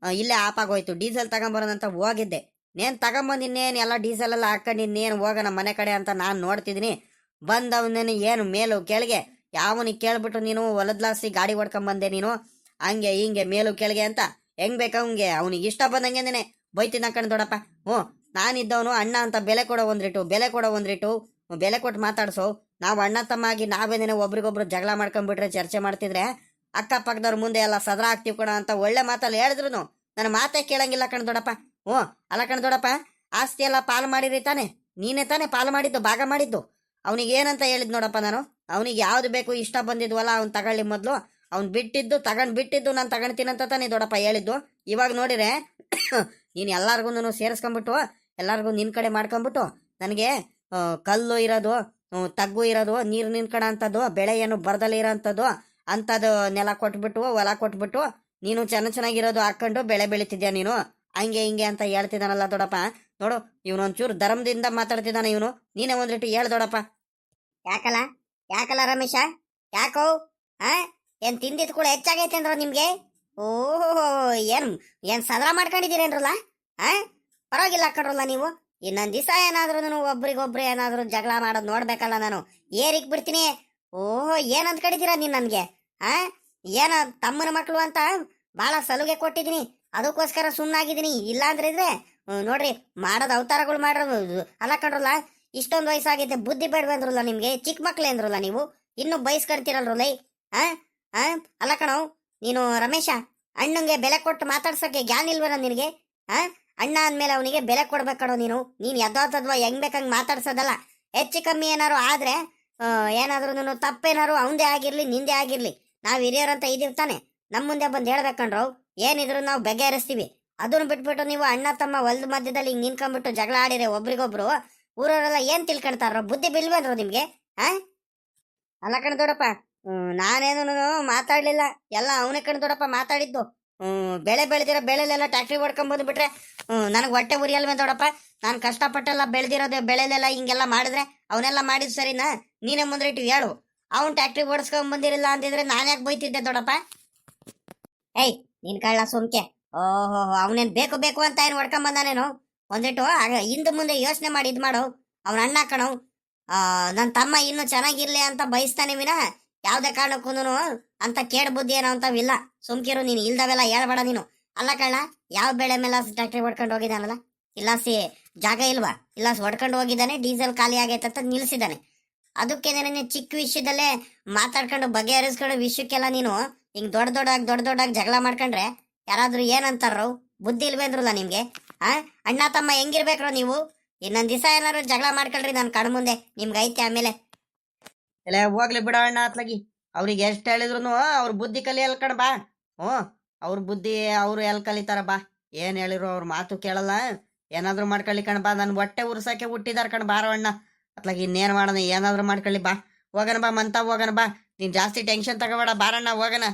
ಇಲ್ಲೇ ಆಪಾಗೋಯ್ತು. ಡೀಸೆಲ್ ತಗೊಂಬರೋದಂತ ಹೋಗಿದ್ದೆ. ನೇನು ತಗೊಂಬಂದು ಇನ್ನೇನು ಎಲ್ಲ ಡೀಸೆಲ್ ಎಲ್ಲ ಹಾಕೊಂಡು ಇನ್ನೇನು ಹೋಗೋಣ ಮನೆ ಕಡೆ ಅಂತ ನಾನು ನೋಡ್ತಿದ್ದೀನಿ. ಬಂದವನೇನು ಏನು ಮೇಲು ಕೆಳಗೆ ಯಾವನಿಗೆ ಕೇಳ್ಬಿಟ್ಟು ನೀನು ಹೊಲದ್ಲಾಸಿ ಗಾಡಿ ಹೊಡ್ಕೊಂಬಂದೆ ನೀನು ಹಂಗೆ ಹಿಂಗೆ ಮೇಲು ಕೆಳಗೆ ಅಂತ ಹೆಂಗ್ ಬೇಕು ಹಂಗೆ ಅವನಿಗೆ ಇಷ್ಟ ಬಂದಂಗೆನೆ ಬೈತಿದ್ದ ಕಣ್ ದೊಡಪ್ಪ. ನಾನಿದ್ದವನು ಅಣ್ಣ ಅಂತ ಬೆಲೆ ಕೊಡೋ ಒಂದ್ರಿಟ್ಟು ಬೆಲೆ ಕೊಟ್ಟು ಮಾತಾಡ್ಸೋ. ನಾವು ಅಣ್ಣ ತಮ್ಮ ಆಗಿ ನಾವೇನೇನೆ ಒಬ್ರಿಗೊಬ್ರು ಜಗಳ ಮಾಡ್ಕೊಂಡ್ಬಿಟ್ರೆ ಚರ್ಚೆ ಮಾಡ್ತಿದ್ರೆ ಅಕ್ಕಪಕ್ಕದವ್ರ ಮುಂದೆ ಎಲ್ಲ ಸದರ ಆಗ್ತೀವಿ ಕೊಡ ಅಂತ ಒಳ್ಳೆ ಮಾತಲ್ಲಿ ಹೇಳಿದ್ರು ನನ್ನ ಮಾತೇ ಕೇಳಂಗಿಲ್ಲ ಕಣ್ ದೊಡಪ್ಪ. ಅಲ್ಲ ಕಣ್ ದೊಡಪ್ಪ, ಆಸ್ತಿ ಎಲ್ಲ ಪಾಲು ಮಾಡಿರಿ ತಾನೆ, ನೀನೇ ತಾನೇ ಪಾಲು ಮಾಡಿದ್ದು, ಭಾಗ ಮಾಡಿದ್ದು. ಅವನಿಗೆ ಏನಂತ ಹೇಳಿದ್ ನೋಡಪ್ಪ ನಾನು, ಅವನಿಗೆ ಯಾವ್ದು ಬೇಕು ಇಷ್ಟ ಬಂದಿದ್ವಲ್ಲ ಅವ್ನು ತಗೊಳ್ಳಿ ಮೊದಲು, ಅವ್ನು ಬಿಟ್ಟಿದ್ದು ನಾನು ತಗೊಳ್ತೀನಂತ ತಾನೇ ದೊಡಪ್ಪ ಹೇಳಿದ್ದು. ಇವಾಗ ನೋಡಿರೆ ನೀನು ಎಲ್ಲಾರ್ಗು ಸೇರಿಸ್ಕೊಂಡ್ಬಿಟ್ಟು ಎಲ್ಲಾರ್ಗು ನಿನ್ ಕಡೆ ಮಾಡ್ಕೊಂಡ್ಬಿಟ್ಟು ನನಗೆ ಕಲ್ಲು ಇರೋದು, ತಗ್ಗು ಇರೋದು, ನೀರು ನಿನ್ಕಡ ಅಂತದ್ದು, ಬೆಳೆ ಏನು ಬರದಲ್ಲಿ ಇರೋ ಅಂಥದ್ದು ನೆಲ ಕೊಟ್ಬಿಟ್ಟು ಹೊಲ ಕೊಟ್ಬಿಟ್ಟು ನೀನು ಚೆನ್ನಾಗಿರೋದು ಹಾಕೊಂಡು ಬೆಳೆ ಬೆಳಿತಿದ್ಯಾ ನೀನು ಹಂಗೆ ಹಿಂಗೆ ಅಂತ ಹೇಳ್ತಿದ್ದಾನಲ್ಲ ದೊಡಪ್ಪ. ನೋಡು ಇವನೊಂಚೂರು ಧರ್ಮದಿಂದ ಮಾತಾಡ್ತಿದ್ದಾನೆ ಇವನು. ನೀನೇ ಒಂದ್ರಿಟ್ಟು ಹೇಳ್ ದೊಡಪ್ಪ. ಯಾಕಲ್ಲ ರಮೇಶ, ಯಾಕೋ ಏನ್ ತಿಂದಿದ್ ಕೂಡ ಹೆಚ್ಚಾಗೈತೆ ಅಂದ್ರ ನಿಮ್ಗೆ? ಓಹೋ, ಏನ್ ಸದರ ಮಾಡ್ಕೊಂಡಿದ್ದೀರೇನ್ರಲ್ಲ? ಪರವಾಗಿಲ್ಲ ಕಣ್ರಲ್ಲ ನೀವು. ಇನ್ನೊಂದ್ ದಿವಸ ಏನಾದ್ರು ಒಬ್ರಿಗೊಬ್ರು ಏನಾದ್ರು ಜಗಳ ಮಾಡೋದು ನೋಡ್ಬೇಕಲ್ಲ ನಾನು. ಏರಿಕ್ ಬಿಡ್ತೀನಿ. ಓಹೋ, ಏನ್ ಅಂದ್ಕೊಂಡಿದ್ದೀರಾ ನೀನ್ ನನ್ಗೆ? ಏನ ತಮ್ಮನ ಮಕ್ಳು ಅಂತ ಬಹಳ ಸಲುಗೆ ಕೊಟ್ಟಿದ್ದೀನಿ, ಅದಕ್ಕೋಸ್ಕರ ಸುಮ್ಮನಾಗಿದ್ದೀನಿ. ಇಲ್ಲಾಂದ್ರೆ ಇದ್ರೆ ನೋಡ್ರಿ ಮಾಡೋದು ಅವತಾರಗಳು ಮಾಡೋದು ಅಲ್ಲ ಕಣ್ರಲ್ಲ. ಇಷ್ಟೊಂದು ವಯಸ್ಸಾಗೈತೆ, ಬುದ್ಧಿ ಬೇಡವೆ ಅಂದ್ರಲ್ಲ ನಿಮ್ಗೆ? ಚಿಕ್ಕ ಮಕ್ಳೇ ಅಂದ್ರಲ್ಲ ನೀವು, ಇನ್ನು ಬಯಸ್ಕರ್ತೀರಲ್ರಲ್ಲ. ಅಲ್ಲ ಕಣವ್, ನೀನು ರಮೇಶ ಅಣ್ಣಂಗೆ ಬೆಲೆ ಕೊಟ್ಟು ಮಾತಾಡ್ಸಕ್ಕೆ ಜ್ಞಾನ ಇಲ್ವೇನೋ ನಿನಗೆ? ಅಣ್ಣ ಅಂದ್ಮೇಲೆ ಅವನಿಗೆ ಬೆಲೆ ಕೊಡ್ಬೇಕಣೋ ನೀನು. ನೀನ್ ಯಥಾತದ್ವಾ ಹೆಂಗ್ ಬೇಕಂಗ್ ಮಾತಾಡ್ಸೋದಲ್ಲ. ಹೆಚ್ಚು ಕಮ್ಮಿ ಏನಾರು ಆದ್ರೆ ಏನಾದ್ರು ತಪ್ಪೇನಾರು ಅವಂದೇ ಆಗಿರ್ಲಿ ನಿಂದೆ ಆಗಿರ್ಲಿ, ನಾವ್ ಹಿರಿಯರಂತ ಇದೀವಿ ತಾನೆ, ನಮ್ ಮುಂದೆ ಬಂದು ಹೇಳ್ಬೇಕಂಡ್ರು ಏನಿದ್ರು ನಾವು ಬಗೆಹರಿಸ್ತೀವಿ. ಅದನ್ನ ಬಿಟ್ಬಿಟ್ಟು ನೀವು ಅಣ್ಣ ತಮ್ಮ ಹೊಲದ ಮಧ್ಯದಲ್ಲಿ ಹಿಂಗ್ ನಿನ್ಕೊಂಡ್ಬಿಟ್ಟು ಜಗಳ ಆಡಿರೆ ಒಬ್ರಿಗೊಬ್ರು ಊರವರೆಲ್ಲ ಏನ್ ತಿಳ್ಕೊಂತಾರ? ಬುದ್ಧಿ ಬಿಲ್ವೇನ್ರು ನಿಮ್ಗೆ? ಅಲ್ಲ ಕಣ ದೊಡಪ್ಪ, ನಾನೇನು ಮಾತಾಡ್ಲಿಲ್ಲ, ಎಲ್ಲ ಅವನೇ ಕಣ ದೊಡಪ್ಪ ಮಾತಾಡಿದ್ದು. ಬೆಳೆ ಬೆಳೆದಿರೋ ಬೆಳೆಲೆಲ್ಲ ಟ್ಯಾಕ್ಟ್ರಿ ಹೊಡ್ಕೊಂಡ್ ಬಂದ್ಬಿಟ್ರೆ ನನಗೆ ಹೊಟ್ಟೆ ಉರಿಯಲ್ವೇ ದೊಡಪ್ಪ? ನಾನು ಕಷ್ಟಪಟ್ಟೆಲ್ಲ ಬೆಳೆದಿರೋದು ಬೆಳೆಲೆಲ್ಲ ಹಿಂಗೆಲ್ಲ ಮಾಡಿದ್ರೆ ಅವನೆಲ್ಲ ಮಾಡಿದ್ ಸರಿನಾ? ನೀನೇ ಮುಂದ್ರಿಟ್ಟು ಹೇಳು. ಅವ್ನು ಟ್ಯಾಕ್ಟ್ರಿ ಓಡಿಸ್ಕೊಂಡ್ ಬಂದಿರಲಿಲ್ಲ ಅಂತಿದ್ರೆ ನಾನು ಯಾಕೆ ಬೈತಿದ್ದೆ ದೊಡಪ್ಪ? ಏಯ್ ನಿನ್ ಕಳ್ಳ ಸುಮ್ಕೆ. ಓಹೋ, ಅವನೇನ್ ಬೇಕು ಅಂತ ಏನು ಹೊಡ್ಕೊಂಡ್ ಬಂದಾನೇನು? ಒಂದಿಟ್ಟು ಹಿಂದೆ ಮುಂದೆ ಯೋಚನೆ ಮಾಡಿ ಇದ್ ಮಾಡು. ಅವ್ನ ಅಣ್ಣ ಕಣವ್, ನನ್ನ ತಮ್ಮ ಇನ್ನು ಚೆನ್ನಾಗಿರ್ಲಿ ಅಂತ ಬಯಸ್ತಾನೆ ವಿನಃ ಯಾವ್ದೇ ಕಾರಣಕ್ಕೂ ಅಂತ ಕೇಡ್ ಬುದ್ಧಿ ಏನೋ ಅಂತವಿಲ್ಲ. ಸುಮ್ಕಿರು ನೀನು, ಇಲ್ದವೆಲ್ಲ ಹೇಳ್ಬೇಡ ನೀನು. ಅಲ್ಲ ಕಳ್ಳ, ಯಾವ ಬೆಳೆ ಮೇಲೆ ಟ್ಯಾಕ್ಟ್ರಿ ಹೊಡ್ಕೊಂಡು ಹೋಗಿದ್ದಾನಲ್ಲ? ಜಾಗ ಇಲ್ವಾ? ಇಲ್ಲ ಹೊಡ್ಕೊಂಡು ಹೋಗಿದ್ದಾನೆ, ಡೀಸೆಲ್ ಖಾಲಿ ಆಗೈತೆ ಅಂತ ನಿಲ್ಸಿದ್ದಾನೆ. ಅದಕ್ಕೆ ನೀನು ಚಿಕ್ಕ ವಿಷಯದಲ್ಲೇ ಮಾತಾಡ್ಕೊಂಡು ಬಗೆಹರಿಸ್ಕೊಂಡು ವಿಷಯಕ್ಕೆಲ್ಲ ನೀನು ಹಿಂಗ್ ದೊಡ್ಡದಾಗಿ ಜಗಳ ಮಾಡ್ಕೊಂಡ್ರೆ ಯಾರಾದ್ರೂ ಏನಂತಾರೋ? ಬುದ್ಧಿ ಇಲ್ವೇಂದ್ರಲ್ಲ ನಿಮ್ಗೆ? ಅಣ್ಣ ತಮ್ಮ ಹೆಂಗಿರ್ಬೇಕ್ರೋ ನೀವು? ಇನ್ನೊಂದ್ ದಿವಸ ಏನಾದ್ರು ಜಗಳ ಮಾಡ್ಕೊಳ್ರಿ ನನ್ನ ಕಣ್ ಮುಂದೆ, ನಿಮ್ಗೆ ಐತೆ ಆಮೇಲೆ. ಎಲ್ಲ ಹೋಗ್ಲಿ ಬಿಡ ಅಣ್ಣ ಅತ್ಲಾಗಿ. ಅವ್ರಿಗೆ ಎಷ್ಟು ಹೇಳಿದ್ರು ಅವ್ರ ಬುದ್ಧಿ ಕಲಿಯಲ್ ಕಣ ಬಾ. ಅವ್ರ ಬುದ್ಧಿ ಅವ್ರು ಎಲ್ಲಿ ಕಲಿತಾರ ಬಾ. ಏನ್ ಹೇಳಿದ್ರು ಅವ್ರ ಮಾತು ಕೇಳಲ್ಲ, ಏನಾದ್ರು ಮಾಡ್ಕೊಳ್ಳಿ ಕಣ ಬಾ. ನನ್ ಹೊಟ್ಟೆ ಉರ್ಸಕ್ಕೆ ಹುಟ್ಟಿದಾರ ಕಣ ಬಾರೋ ಅಣ್ಣ ಅತ್ಲಾಗಿ. ಇನ್ನೇನ್ ಮಾಡೋಣ, ಏನಾದ್ರು ಮಾಡ್ಕೊಳ್ಳಿ ಬಾ. ಹೋಗೋಣ ಬಾ ಮಂತ, ಹೋಗೋಣ ಬಾ. ನೀನ್ ಜಾಸ್ತಿ ಟೆನ್ಷನ್ ತಗೋಬೇಡ, ಬಾರಣ್ಣ ಹೋಗೋಣ.